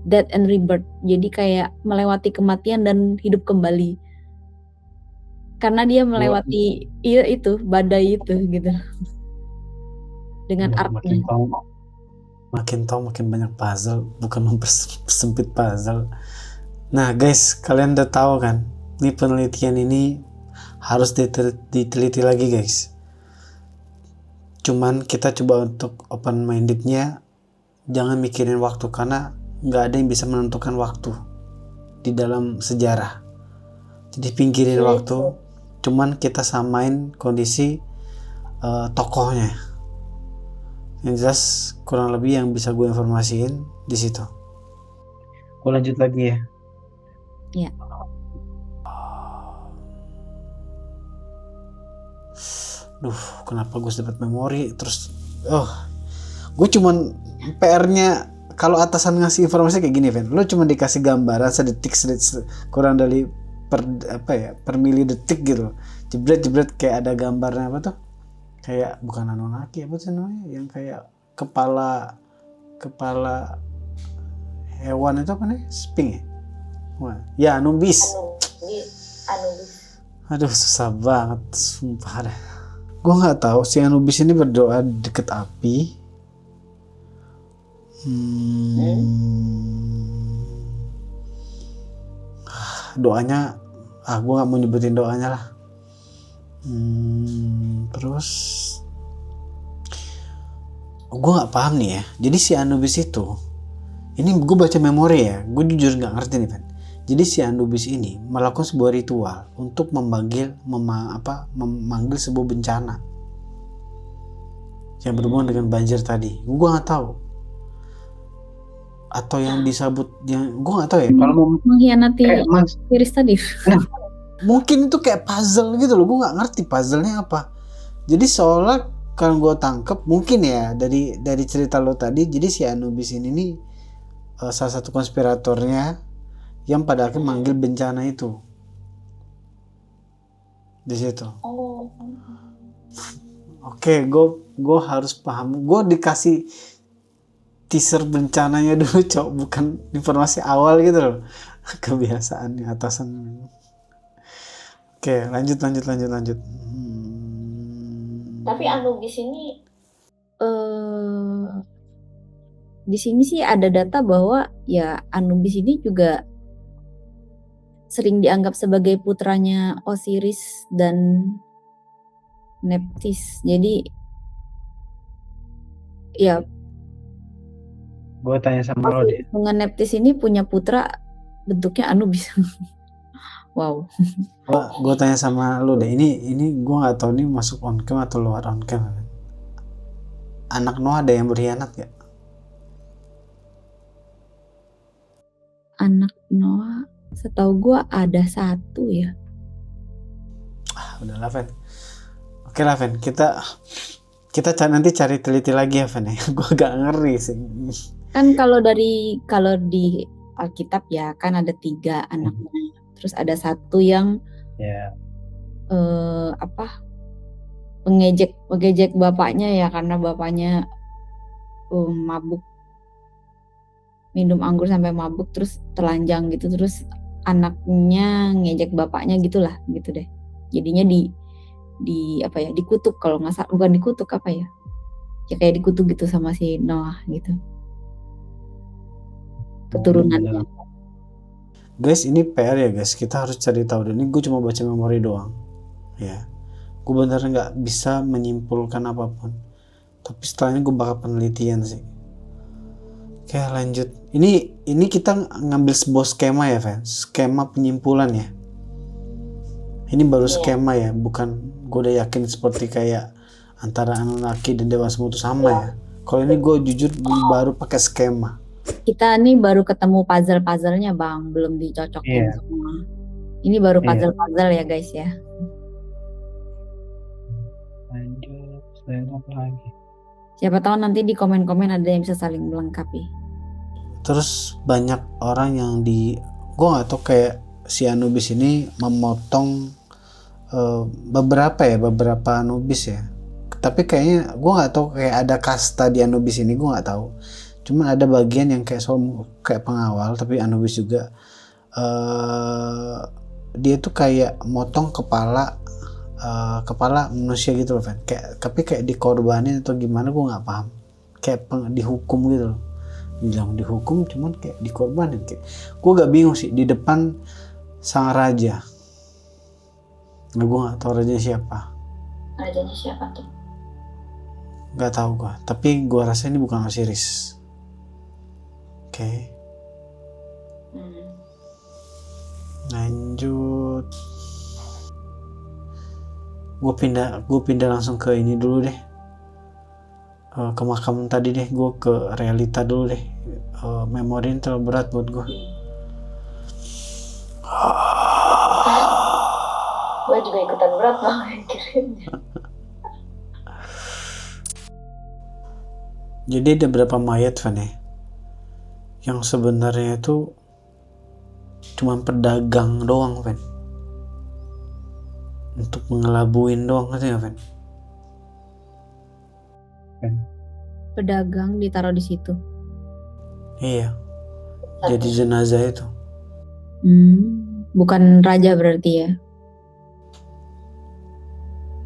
Death and Rebirth. Jadi kayak melewati kematian dan hidup kembali. Karena dia melewati badai itu gitu. Dengan artnya. Makin tahu makin banyak puzzle, bukan mempersempit puzzle. Nah guys, kalian udah tahu kan, ini penelitian ini harus diteliti lagi guys. Cuman kita coba untuk open mindednya, jangan mikirin waktu, karena nggak ada yang bisa menentukan waktu di dalam sejarah. Jadi pinggirin waktu, cuman kita samain kondisi tokohnya. Yang jelas kurang lebih yang bisa gue informasiin di situ. Gue lanjut lagi ya. Iya. Kenapa gue dapat memori terus? Gue cuman PR-nya kalau atasan ngasih informasi kayak gini, Ven. Lo cuma dikasih gambaran sedetik kurang dari per mili detik gitu. Jebret kayak ada gambarnya apa tuh? Kayak bukan Anunnaki apa sih namanya, yang kayak kepala hewan itu apa nih, Sphinx ya? Wah, ya Anubis. Aduh susah banget sumpah dah. Gue nggak tahu si Anubis ini berdoa deket api. Doanya gue nggak mau nyebutin doanya lah. Terus gue nggak paham nih ya. Jadi si Anubis itu, ini gue baca memori ya, gue jujur nggak ngerti nih, Van. Jadi si Anubis ini melakukan sebuah ritual untuk memanggil sebuah bencana yang berhubungan dengan banjir tadi. Gue nggak tahu. Atau yang disebut, yang gue nggak tahu ya. Kalau mau mengkhianati Osiris tadi. Mungkin itu kayak puzzle gitu loh, gue nggak ngerti puzzle-nya apa. Jadi seolah kalau gue tangkep mungkin ya dari cerita lo tadi, jadi si Anubis ini nih salah satu konspiratornya yang pada akhirnya manggil bencana itu di situ. Oh. Oke, gue harus paham. Gue dikasih teaser bencananya dulu, cok, bukan informasi awal gitu loh. Kebiasaan atasan. Oke, lanjut. Tapi Anubis ini di sini sih ada data bahwa ya Anubis ini juga sering dianggap sebagai putranya Osiris dan Nephthys. Jadi ya Gue tanya sama lo deh. Osiris dengan Nephthys ini punya putra bentuknya Anubis. Wow. Gue tanya sama lo deh. Ini gue nggak tahu ini masuk on cam atau luar on cam. Anak Noah ada yang berkhianat gak? Anak Noah, setahu gue ada satu ya. Udah lah, Fen. Oke lah, Fen. Kita nanti cari teliti lagi ya, Fen ya. Gue gak ngeri sih. Kan kalau di Alkitab ya kan ada 3 anaknya. Terus ada satu yang mengejek bapaknya ya, karena bapaknya mabuk, minum anggur sampai mabuk terus telanjang gitu, terus anaknya ngejek bapaknya gitulah gitu deh. Jadinya di apa ya, dikutuk kalau nggak salah, bukan dikutuk apa ya, ya kayak dikutuk gitu sama si Noah gitu, keturunannya. Guys, ini PR ya guys, kita harus cari tahu. Dan ini gue cuma baca memori doang ya, gue bener nggak bisa menyimpulkan apapun, tapi setelah ini gue bakal penelitian sih. Oke, lanjut. Ini kita ngambil sebuah skema ya, Fen, skema penyimpulan ya. Ini baru skema ya, bukan gue udah yakin seperti kayak antara Anunnaki dan Dewa Semu itu sama ya. Kalau ini gue jujur baru pakai skema. Kita nih baru ketemu puzzle-puzzlenya Bang, belum dicocokin semua. Ini baru puzzle-puzzle ya guys ya. Lanjut, selain apa lagi? Siapa tahu nanti di komen-komen ada yang bisa saling melengkapi. Terus banyak orang yang gue nggak tahu, kayak si Anubis ini memotong beberapa Anubis ya. Tapi kayaknya gue nggak tahu kayak ada kasta di Anubis ini, gue nggak tahu. Cuman ada bagian yang kayak pengawal, tapi Anubis juga dia tuh kayak motong kepala manusia gitu loh, Fen. Tapi kayak dikorbanin atau gimana gue nggak paham. Kayak dihukum gitu loh. Bilang dihukum, cuman kayak dikorbanin. Kayak gue gak bingung sih, di depan sang raja. Nah, gue nggak tahu rajanya siapa. Rajanya siapa tuh? Nggak tahu gue. Tapi gue rasa ini bukan Osiris. Oke. Lanjut. Gue pindah langsung ke ini dulu deh. Ke makam tadi deh, gue ke realita dulu deh. Memori ini terlalu berat buat gue. Gue juga ikutan berat banget kirimnya. Jadi ada berapa mayat, Van ya? Yang sebenarnya itu cuma pedagang doang, Van. Untuk ngelabuin doang, ngerti nggak, Van? Pedagang ditaruh di situ. Iya. Jadi jenazah itu. Bukan raja berarti ya?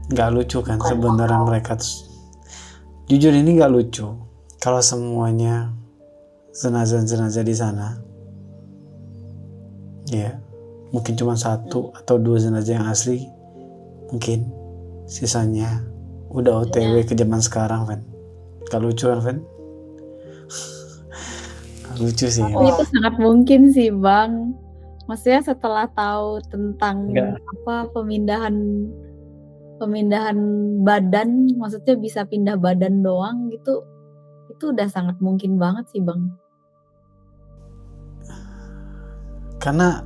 Nggak lucu kan sebenarnya mereka. Jujur ini nggak lucu. Kalau semuanya jenazah di sana, ya mungkin cuma 1 atau 2 jenazah yang asli, mungkin sisanya udah OTW ke zaman sekarang, Fen. Gak lucu kan, Fen? Gak lucu sih. Itu sangat mungkin sih, Bang. Maksudnya setelah tahu tentang pemindahan badan, maksudnya bisa pindah badan doang gitu, itu udah sangat mungkin banget sih, Bang. Karena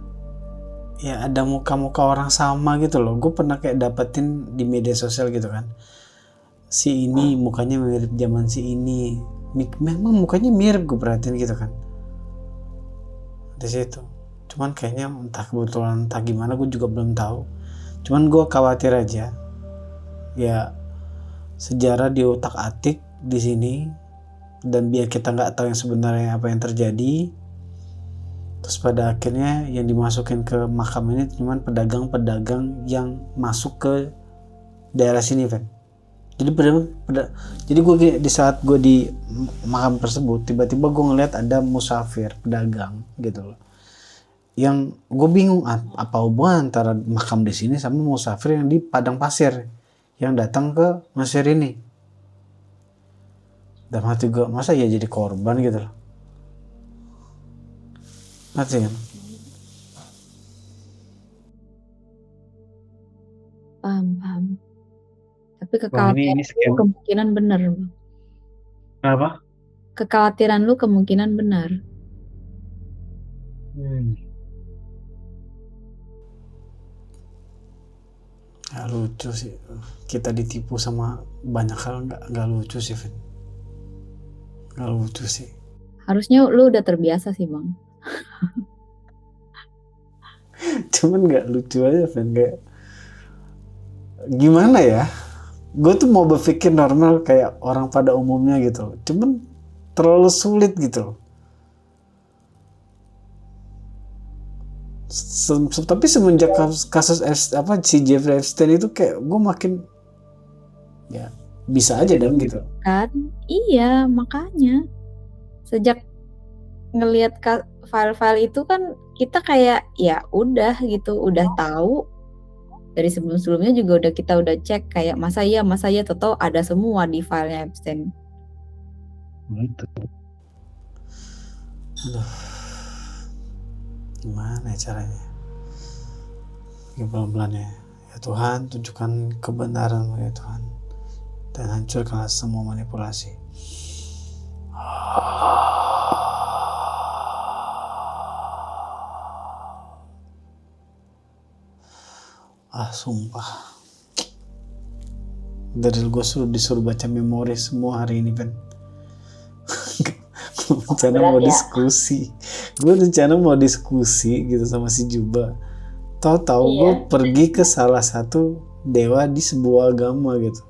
ya ada muka-muka orang sama gitu loh. Gue pernah kayak dapetin di media sosial gitu kan. Si ini mukanya mirip zaman si ini. Memang mukanya mirip, gue perhatiin gitu kan. di situ. Cuman kayaknya entah kebetulan entah gimana, gue juga belum tahu. Cuman gue khawatir aja ya, sejarah di otak atik di sini, dan biar kita nggak tahu yang sebenarnya apa yang terjadi. Terus pada akhirnya yang dimasukin ke makam ini cuman pedagang-pedagang yang masuk ke daerah sini, Ven. Jadi jadi gue di saat gue di makam tersebut, tiba-tiba gue ngeliat ada musafir pedagang gitu loh. Yang gue bingung apa hubungan antara makam di sini sama musafir yang di padang pasir yang datang ke Mesir ini. Dan hati gue, masa ya jadi korban gitu loh. Mati kan? Paham. Tapi Wah, ini kekhawatiran lu kemungkinan benar, Bang. Apa? Kekhawatiran lu kemungkinan benar. Gak lucu sih, kita ditipu sama banyak hal, nggak lucu sih, Vin. Nggak lucu sih. Harusnya lu udah terbiasa sih, Bang. Cuman nggak lucu aja, Vin. Kayak gimana ya, gue tuh mau berpikir normal kayak orang pada umumnya gitu, cuman terlalu sulit gitu. Tapi semenjak kasus si Jeffrey Epstein itu, kayak gue makin ya bisa aja dong gitu kan. Iya, makanya sejak ngelihat file-file itu kan kita kayak ya udah gitu, udah tahu dari sebelum-sebelumnya juga kita udah cek kayak masa ya tahu ada semua di filenya Epstein. gitu. Aduh, gimana ya caranya? Ya pelan-pelan ya. Ya Tuhan, tunjukkan kebenaran ya Tuhan, dan hancurkanlah semua manipulasi. Sumpah. Dari gue disuruh baca memori semua hari ini, Ben. Gue rencana mau diskusi. Gue rencana mau diskusi gitu sama si Juba. Tahu-tahu gue pergi ke salah satu dewa di sebuah agama gitu.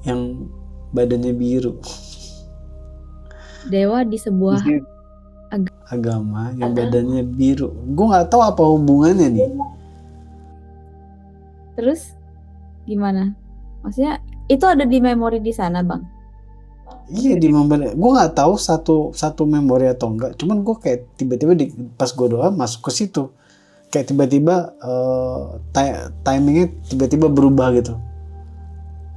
Yang badannya biru. Dewa di sebuah agama yang badannya biru. Gue nggak tahu apa hubungannya nih. Terus gimana? Maksudnya itu ada di memori di sana, Bang? Iya, di memori. Gue nggak tahu satu memori atau enggak. Cuman gue kayak tiba-tiba pas gue doa masuk ke situ. Kayak tiba-tiba timingnya tiba-tiba berubah gitu.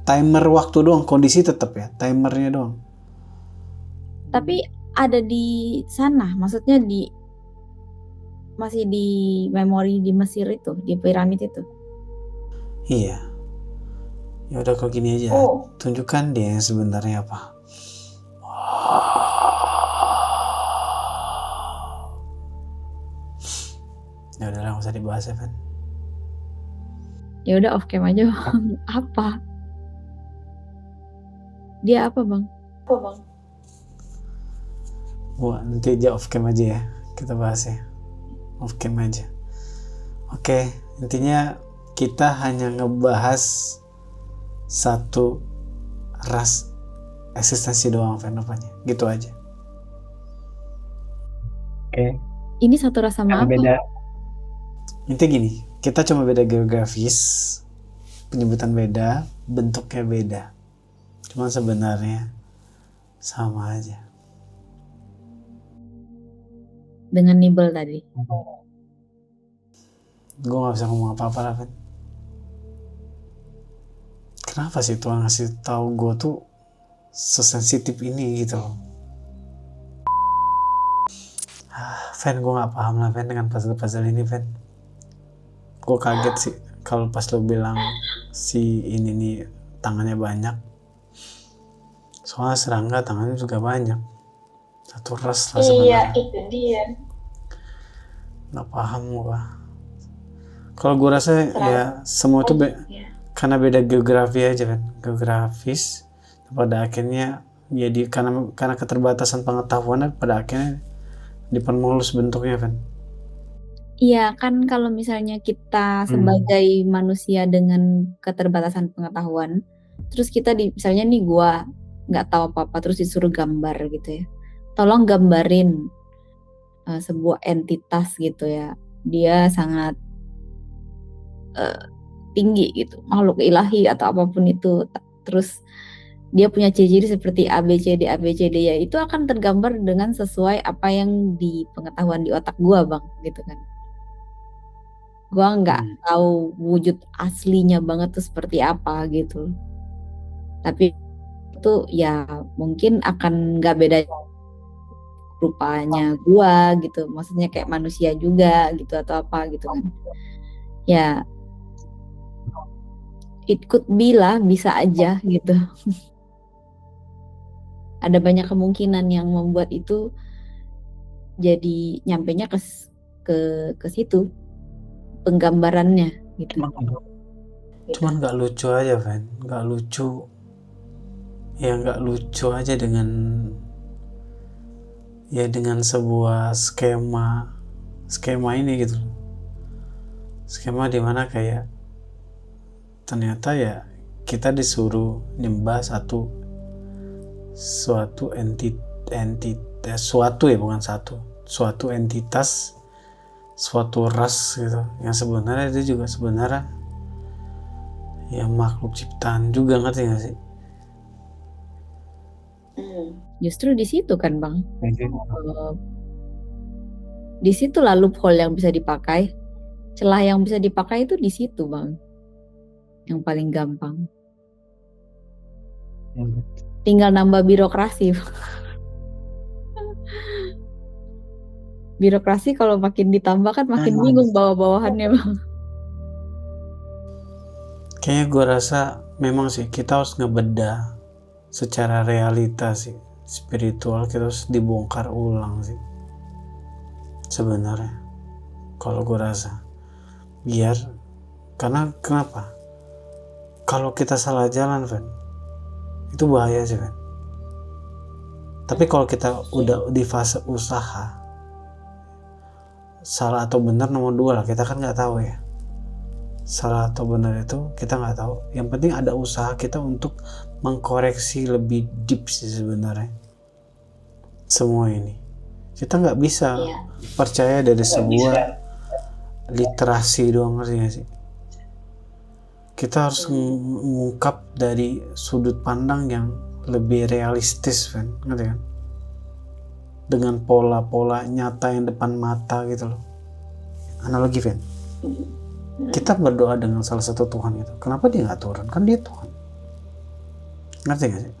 Timer waktu doang, kondisi tetap ya, timernya doang. Tapi ada di sana, maksudnya masih di memori di Mesir itu, di piramid itu. Iya. Ya udah, kalau gini aja, tunjukkan dia yang sebenarnya apa. Ya udahlah, nggak usah dibahas ya, Van. Ya udah off cam aja, Bang. Apa? Dia apa, Bang? Wah, nanti aja off cam aja ya, kita bahas ya. Off cam aja. Oke, intinya kita hanya ngebahas satu ras eksistensi doang, Van, gitu aja. Oke. Ini satu ras sama apa? Beda. Intinya gini, kita cuma beda geografis, penyebutan beda, bentuknya beda. Cuman sebenarnya sama aja. Dengan nibel tadi. Gue gak bisa ngomong apa-apa lah, Van. Kenapa sih Tuhan ngasih tahu gue tuh sesensitif ini gitu loh. Van, gue gak paham lah, Van, dengan puzzle-puzzle ini, Van. Gue kaget sih kalau pas lo bilang si ini nih tangannya banyak. Soalnya serangga tangannya juga banyak. Satu ras lah sebenarnya. Iya, itu dia. Gak paham gue. Kalau gue rasa ya semua tuh karena beda geografi aja, kan, geografis. Pada akhirnya Jadi karena keterbatasan pengetahuan pada akhirnya dipermulus bentuknya kan. Iya kan kalau misalnya kita sebagai manusia dengan keterbatasan pengetahuan, terus kita misalnya nih gua nggak tahu apa-apa terus disuruh gambar gitu ya. Tolong gambarin sebuah entitas gitu ya. Dia sangat tinggi gitu, makhluk ilahi atau apapun itu. Terus dia punya ciri-ciri seperti ABCD ya itu akan tergambar dengan sesuai apa yang di pengetahuan di otak gua bang gitu kan. Gua nggak tahu wujud aslinya banget tuh seperti apa gitu. Tapi itu ya mungkin akan nggak beda rupanya gua gitu. Maksudnya kayak manusia juga gitu atau apa gitu kan. Ya it could be lah, bisa aja gitu. Ada banyak kemungkinan yang membuat itu jadi nyampenya ke situ penggambarannya gitu. Cuman nggak lucu aja, Van. Nggak lucu. Ya nggak lucu aja dengan sebuah skema ini gitu. Skema dimana kayak ternyata ya kita disuruh nyembah suatu entitas, suatu ras gitu, yang sebenarnya itu juga sebenarnya ya makhluk ciptaan juga, ngerti gak sih? Justru di situ kan bang, di situ lah loophole yang bisa dipakai, celah yang bisa dipakai itu di situ bang, yang paling gampang. Tinggal nambah birokrasi. Birokrasi kalau makin ditambah kan makin bingung bawah-bawahannya bang. Kayaknya gue rasa memang sih kita harus ngebedah secara realita sih, spiritual kita harus dibongkar ulang sih sebenarnya kalau gue rasa. Karena kenapa? Kalau kita salah jalan, Van, itu bahaya sih, Van. Tapi kalau kita udah di fase usaha, salah atau benar nomor 2 lah, kita kan nggak tahu ya. Salah atau benar itu kita nggak tahu. Yang penting ada usaha kita untuk mengkoreksi lebih deep sih sebenarnya semua ini. Kita nggak bisa percaya dari sebuah literasi doang, ngerti gak sih? Kita harus mengungkap dari sudut pandang yang lebih realistis, kan? Ngerti kan? Dengan pola-pola nyata yang depan mata gitu loh. Analogi, Van. Kita berdoa dengan salah satu Tuhan gitu. Kenapa dia nggak turun? Kan dia Tuhan. Ngerti gak sih?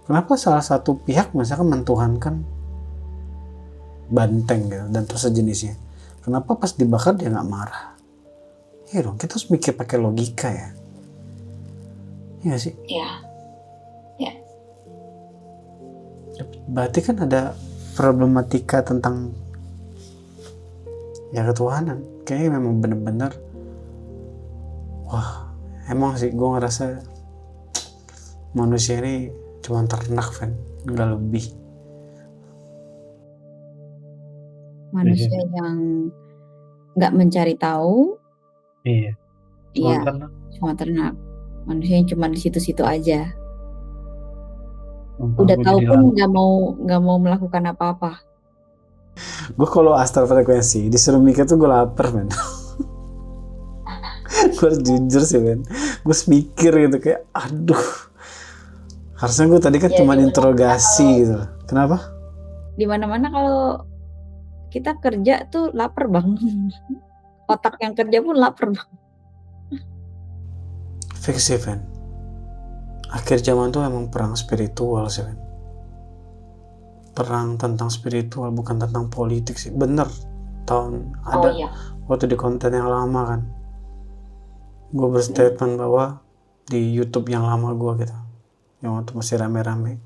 Kenapa salah satu pihak misalkan mentuhankan banteng gitu dan terus sejenisnya? Kenapa pas dibakar dia nggak marah? Iya dong, kita harus mikir pakai logika ya. Iya sih? Iya. Ya. Berarti kan ada problematika tentang ya ketuhanan. Kayaknya memang bener-bener wah, emang sih gue ngerasa manusia ini cuma ternak, Van, nggak lebih. Manusia yang nggak mencari tahu. Iya. Iya, cuma ternak. Manusia yang cuma di situ-situ aja. Udah tahu pun nggak mau melakukan apa-apa. Gue kalau astral frekuensi disuruh mikir tuh gue lapar, men. Gue harus jujur sih, men. Gue mikir gitu kayak aduh. Harusnya gue tadi kan cuma interogasi gitu. Kenapa? Di mana-mana kalau kita kerja tuh lapar, Bang. Otak yang kerja pun lapar, Bang. Fix sih, Van. Akhir zaman tuh emang perang spiritual sih, Van. Perang tentang spiritual, bukan tentang politik sih. Bener. Waktu di konten yang lama kan, gue berstatement bahwa di YouTube yang lama gue gitu, yang waktu masih rame-rame,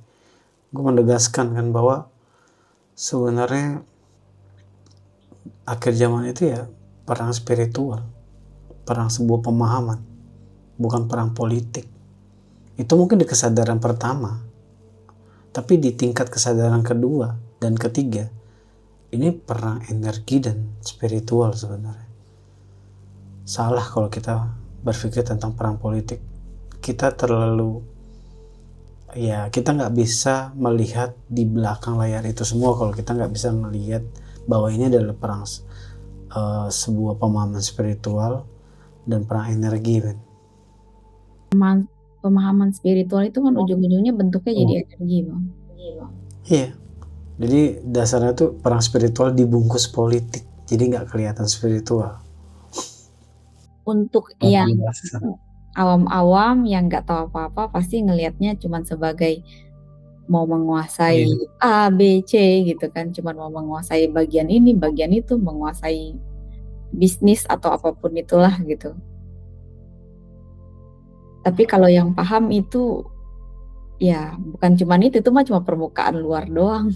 gue menegaskan kan bahwa sebenarnya akhir zaman itu ya perang spiritual, perang sebuah pemahaman, bukan perang politik. Itu mungkin di kesadaran pertama, Tapi di tingkat kesadaran kedua dan ketiga, ini perang energi dan spiritual sebenarnya. Salah kalau kita berpikir tentang perang politik. Kita terlalu, ya kita nggak bisa melihat di belakang layar itu semua kalau kita nggak bisa melihat bahwa ini adalah perang sebuah pemahaman spiritual dan perang energi, kan. Pemahaman spiritual itu kan ujung-ujungnya bentuknya jadi energi, Bang. Iya. Jadi dasarnya tuh perang spiritual dibungkus politik. Jadi nggak kelihatan spiritual. Untuk yang awam-awam yang nggak tahu apa-apa pasti ngelihatnya cuman sebagai mau menguasai A, B, C gitu kan. Cuman mau menguasai bagian ini, bagian itu, menguasai bisnis atau apapun itulah gitu. Tapi kalau yang paham itu ya bukan cuman itu mah cuma permukaan luar doang.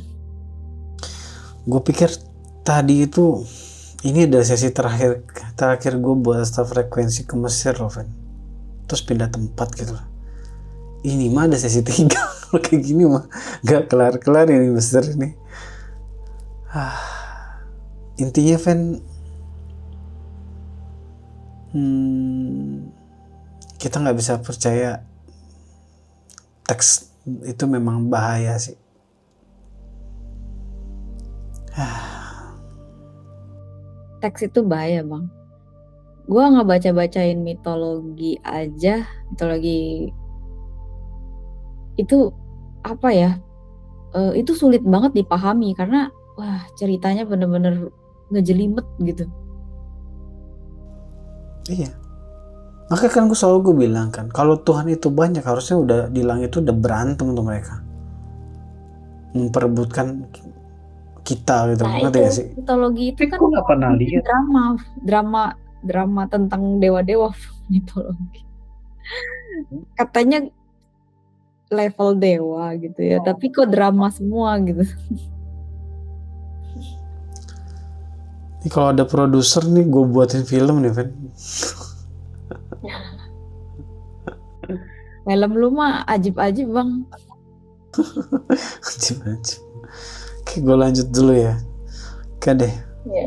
Gue pikir tadi itu ini adalah sesi terakhir gue buat staff frekuensi ke Mesir loh, Van. Terus pindah tempat gitu lah. Ini mah ada sesi 3. Kalau kayak gini mah gak kelar-kelar ini Mesir ini. Intinya, Van, kita nggak bisa percaya teks itu memang bahaya sih. Teks itu bahaya, Bang. Gua ngebaca-bacain mitologi aja, mitologi itu apa ya? Itu sulit banget dipahami karena wah ceritanya bener-bener ngejelimet gitu. Iya. Makanya kan gue bilang kan, kalau Tuhan itu banyak harusnya udah di langit itu udah berantem tuh mereka, memperebutkan kita gitu. Nah, Ngerti itu gak sih? mitologi itu kan Gue gak pernah lihat drama tentang dewa-dewa mitologi. Katanya level dewa gitu ya, tapi kok drama semua gitu. Ini kalau ada produser nih, gue buatin film nih, Van. Film lu mah ajib-ajib, Bang. Ajib-ajib. Oke, gue lanjut dulu ya. Oke deh.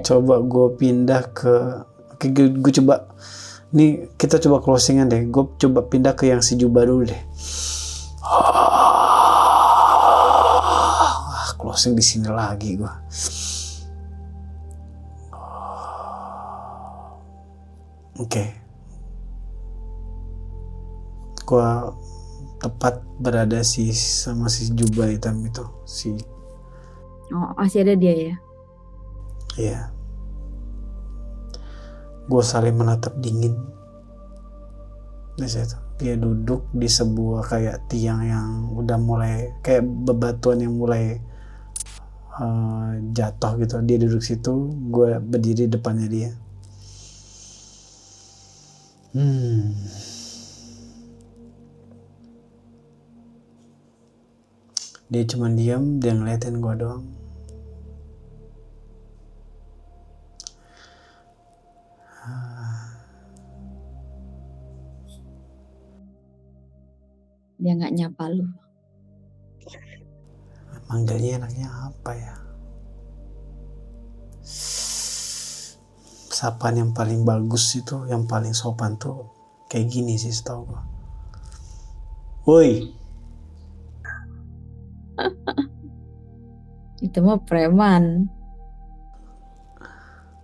Coba gue pindah ke... Oke, gue coba... Nih, kita coba closingan deh. Gue coba pindah ke yang si Juba dulu deh. Closing di sini lagi gue. Oke. Gue tepat berada sama si Juba hitam itu. Oh, masih ada dia ya? Iya. Gue saling menatap dingin. Di situ. Dia duduk di sebuah kayak tiang yang udah mulai kayak bebatuan yang mulai jatuh gitu. Dia duduk situ, gue berdiri depannya dia. Dia cuma diam, dia ngeliatin gue doang. Dia nggak nyapa lu. Manggilnya enaknya apa ya? Sapaan yang paling bagus itu, yang paling sopan tuh kayak gini sih setahu gue. Woi. Itu mah preman.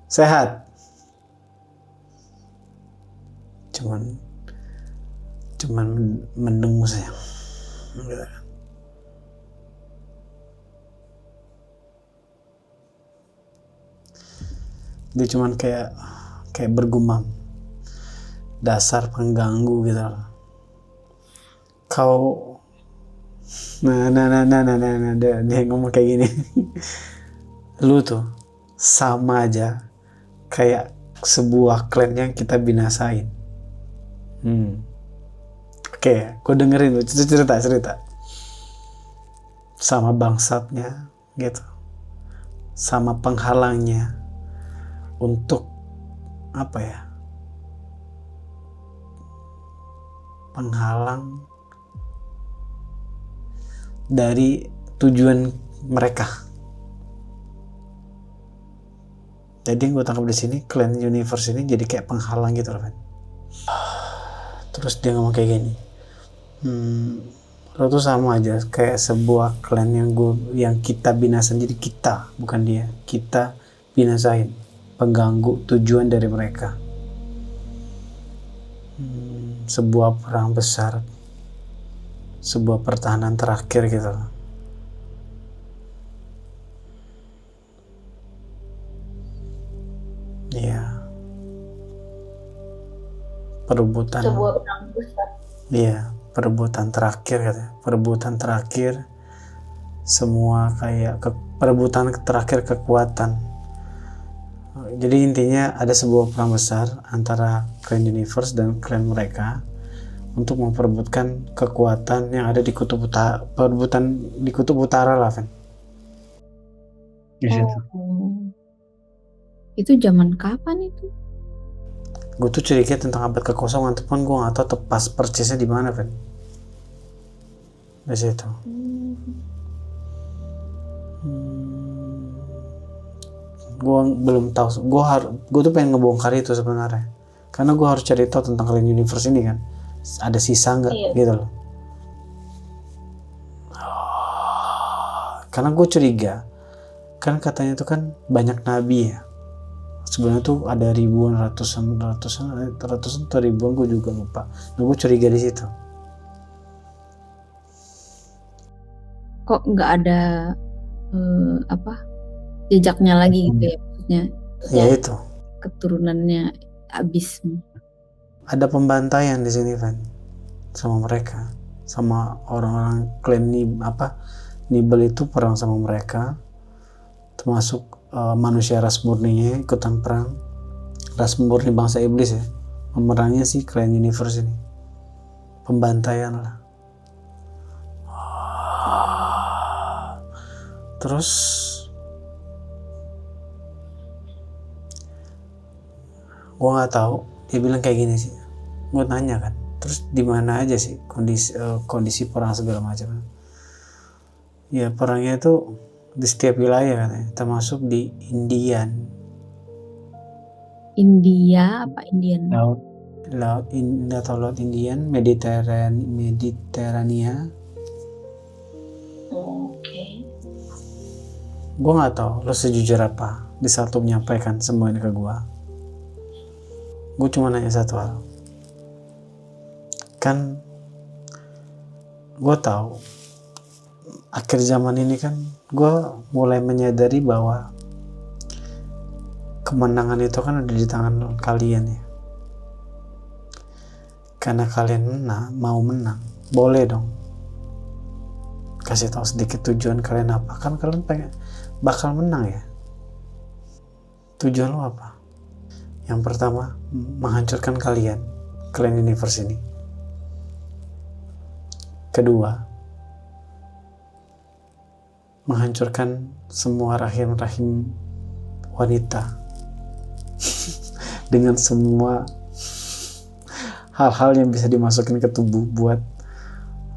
Sehat. Cuman mendengus ya. Dia cuman kayak bergumam. Dasar pengganggu gitu. Kau nah dia ngomong kayak gini. Lu tuh sama aja kayak sebuah klan yang kita binasain. Oke, gue dengerin lu cerita sama bangsatnya gitu, sama penghalangnya untuk apa ya, penghalang dari tujuan mereka. Jadi gue tangkap di sini clan universe ini jadi kayak penghalang gitu loh, kan. Terus dia ngomong kayak gini, lo tuh sama aja kayak sebuah clan yang kita binasain. Jadi kita, bukan dia, kita binasain pengganggu tujuan dari mereka. Sebuah perang besar, sebuah pertahanan terakhir gitu loh. Iya, perebutan. Sebuah perang besar. Iya, perebutan terakhir katanya. Perebutan terakhir semua kayak perebutan terakhir kekuatan. Jadi intinya ada sebuah perang besar antara clan universe dan clan mereka untuk memperebutkan kekuatan yang ada di kutub utara, perebutan di kutub utara lah, kan. Di situ. Itu zaman kapan itu? Gue tuh curiga tentang abad kekosongan, teman gue nggak tahu tepas persisnya di mana, kan. Di situ. Gue belum tahu. Gue tuh pengen ngebongkar itu sebenarnya, karena gue harus cari tahu tentang clan universe ini, kan. Ada sisa nggak, gitu loh. Karena gue curiga, kan katanya itu kan banyak nabi ya. Sebenarnya tuh ada ribuan, ratusan atau ribuan, gue juga lupa. Nah, gue curiga di situ. Kok nggak ada jejaknya lagi gitu ya, maksudnya? Ya itu. Keturunannya abis. Ada pembantaian di sini, kan, sama mereka, sama orang-orang klan Nibel itu perang sama mereka, termasuk manusia ras murninya ikutan perang. Ras murni bangsa iblis ya, pemerannya sih clan universe ini. Pembantaian lah. Terus gue nggak tahu, dia bilang kayak gini sih. Gue tanya, kan, terus di mana aja sih kondisi perang segala macam. Ya perangnya itu di setiap wilayah, katanya, termasuk di Indian. India apa Indian? Laut Indian, Mediterania. Oke. Gue nggak tahu lo sejujur apa di saat lo menyampaikan semua ini ke gue. Gue cuma nanya satu hal, kan gue tahu akhir zaman ini kan gue mulai menyadari bahwa kemenangan itu kan ada di tangan kalian ya. Karena kalian mau menang, boleh dong kasih tahu sedikit tujuan kalian apa. Kan kalian bakal menang ya. Tujuan lo apa? Yang pertama, menghancurkan kalian, clan universe ini. Kedua, menghancurkan semua rahim-rahim wanita dengan semua hal-hal yang bisa dimasukin ke tubuh buat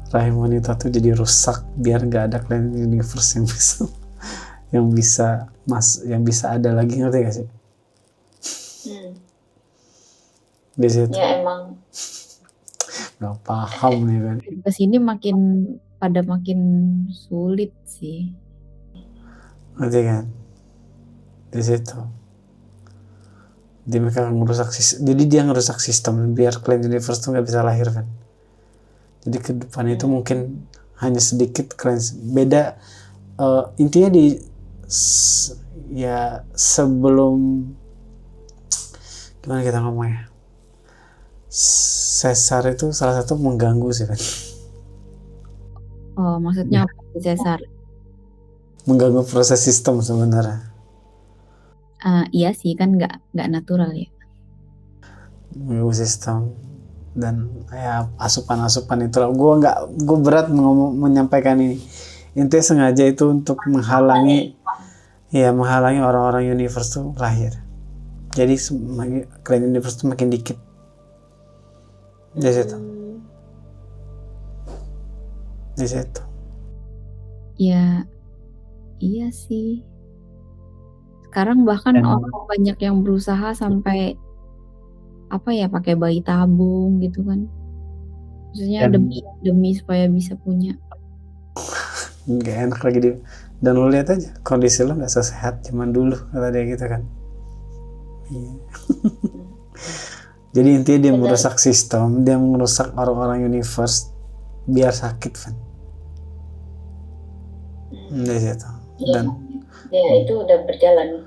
rahim wanita tuh jadi rusak, biar nggak ada clan universe yang bisa ada lagi, ngerti gak sih? Di situ. Ya emang nggak paham nih, kan. kesini makin sulit sih. Ngerti kan? Di situ. Jadi dia ngerusak sistem biar clan universe tuh nggak bisa lahir, kan. Jadi ke depan itu mungkin hanya sedikit clan beda. Intinya sebelum gimana kita ngomongnya, Caesar itu salah satu mengganggu sih, kan. Oh, maksudnya apa Caesar? Mengganggu proses sistem sebenarnya. Iya sih, kan nggak natural ya. Mengganggu sistem dan ya asupan-asupan itu. Gue berat menyampaikan ini. Intinya sengaja itu untuk menghalangi orang-orang universe tuh lahir. Jadi clan universe tuh makin dikit. Di situ. Ya, iya sih. Sekarang bahkan orang banyak yang berusaha sampai pakai bayi tabung gitu kan. Maksudnya demi supaya bisa punya. Nggak enak lagi dia. Dan lo lihat aja kondisi lo nggak sesehat zaman dulu kata dia gitu kan. Iya. Jadi intinya dia merusak sistem, dia merusak orang-orang universe biar sakit kan. Dari situ. Dan itu udah berjalan.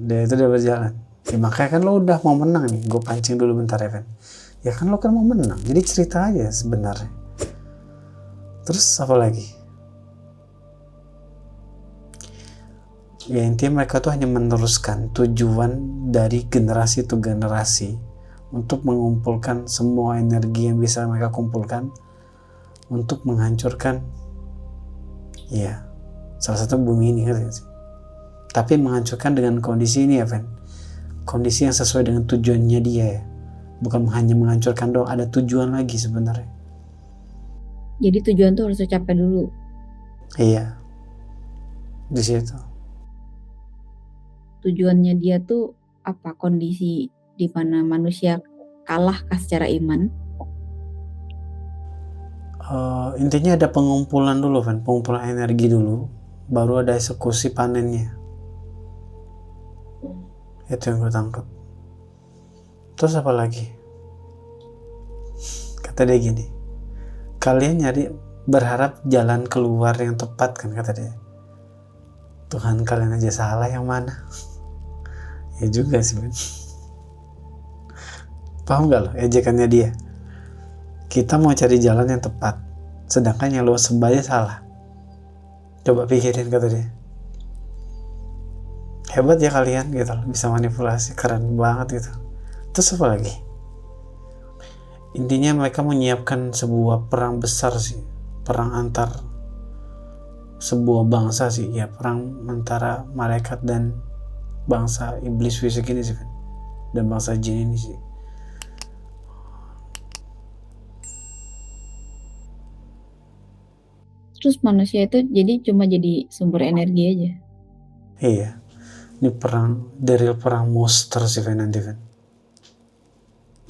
Dia itu udah berjalan. Ya, makanya kan lo udah mau menang nih. Gue pancing dulu bentar ya Fen. Ya kan lo kan mau menang. Jadi cerita aja sebenarnya. Terus apa lagi? Ya intinya mereka tuh hanya meneruskan tujuan dari generasi ke generasi untuk mengumpulkan semua energi yang bisa mereka kumpulkan untuk menghancurkan ya salah satu bumi ini kan sih. Tapi menghancurkan dengan kondisi ini ya Fen. Kondisi yang sesuai dengan tujuannya dia ya. Bukan hanya menghancurkan doang, ada tujuan lagi sebenarnya. Jadi tujuan tuh harus tercapai dulu. Iya. Di situ. Tujuannya dia tuh apa? Kondisi di mana manusia kalah secara iman. Intinya ada pengumpulan dulu kan, pengumpulan energi dulu, baru ada eksekusi panennya. Itu yang gue tangkap. Terus apa lagi? Kata dia gini, kalian berharap jalan keluar yang tepat kan kata dia. Tuhan kalian aja salah yang mana? Ya juga sih Ben. Paham gak lo ejekannya dia? Kita mau cari jalan yang tepat, sedangkan yang lo sembahnya salah. Coba pikirin kata dia. Hebat ya kalian gitu loh, bisa manipulasi, keren banget gitu. Terus apa lagi? Intinya mereka menyiapkan sebuah perang besar sih, perang antar sebuah bangsa sih, ya perang antara malaikat dan bangsa iblis fisik ini sih, dan bangsa jin ini sih. Terus manusia itu cuma jadi sumber energi aja. Iya, ini perang dari perang monster sih nanti Fen.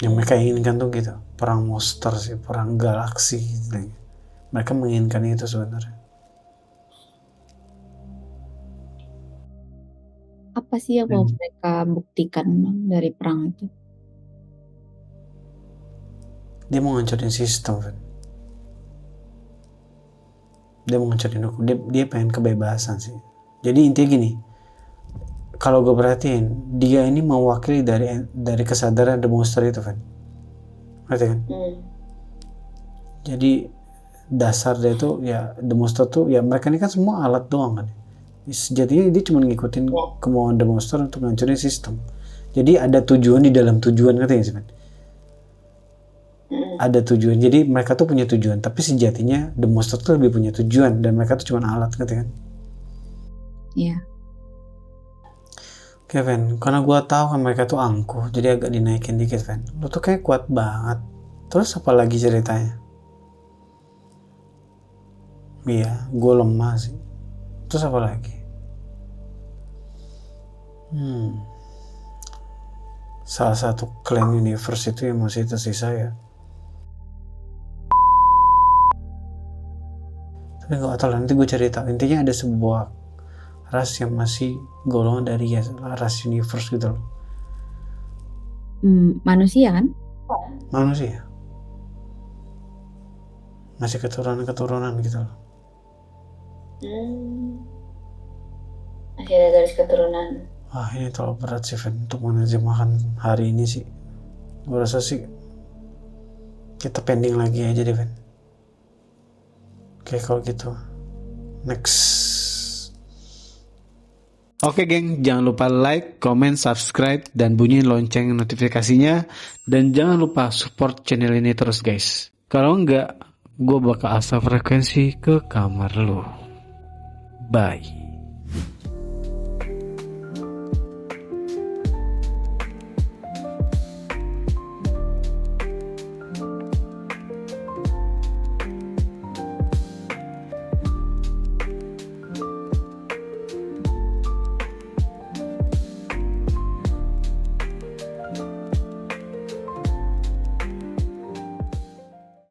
Yang mereka inginkan tuh gitu, perang monster sih, perang galaksi gitu. Mereka menginginkan itu sebenarnya. Apa sih yang mau mereka buktikan dari perang itu? Dia mau ngancurin sistem Fen. Dia mau ngancurin hukum, dia pengen kebebasan sih. Jadi intinya gini, kalau gue perhatiin, dia ini mewakili dari kesadaran The Monster itu kan, ngerti kan? Jadi dasar dia itu ya The Monster tuh ya mereka ini kan semua alat doang kan. Sejatinya dia cuma ngikutin kemauan The Monster untuk ngancurin sistem. Jadi ada tujuan di dalam tujuan, ngerti gak sih man? Ada tujuan, jadi mereka tuh punya tujuan, tapi sejatinya The Monster tuh lebih punya tujuan dan mereka tuh cuma alat, ngerti kan? Iya. Kevin, karena gue tahu kan mereka tuh angkuh, jadi agak dinaikin dikit, Ven. Lu tuh kayak kuat banget. Terus apa lagi ceritanya? Iya, gue lemah sih. Terus apa lagi? Salah satu clan universe itu yang masih tersisa ya. Tapi gak tau lah, nanti gue cari tahu. Intinya ada sebuah ras yang masih golongan dari ya, ras universe gitu loh. Manusia kan? Manusia. Masih keturunan gitu loh. Masih ada garis keturunan. Wah ini terlalu berat sih Fen untuk menerjemahkan hari ini sih. Gue rasa sih kita pending lagi aja deh Fen. Oke kalau gitu next. Oke geng, jangan lupa like, comment, subscribe, dan bunyiin lonceng notifikasinya. Dan jangan lupa support channel ini terus guys. Kalau enggak, gue bakal asal frekuensi ke kamar lo. Bye.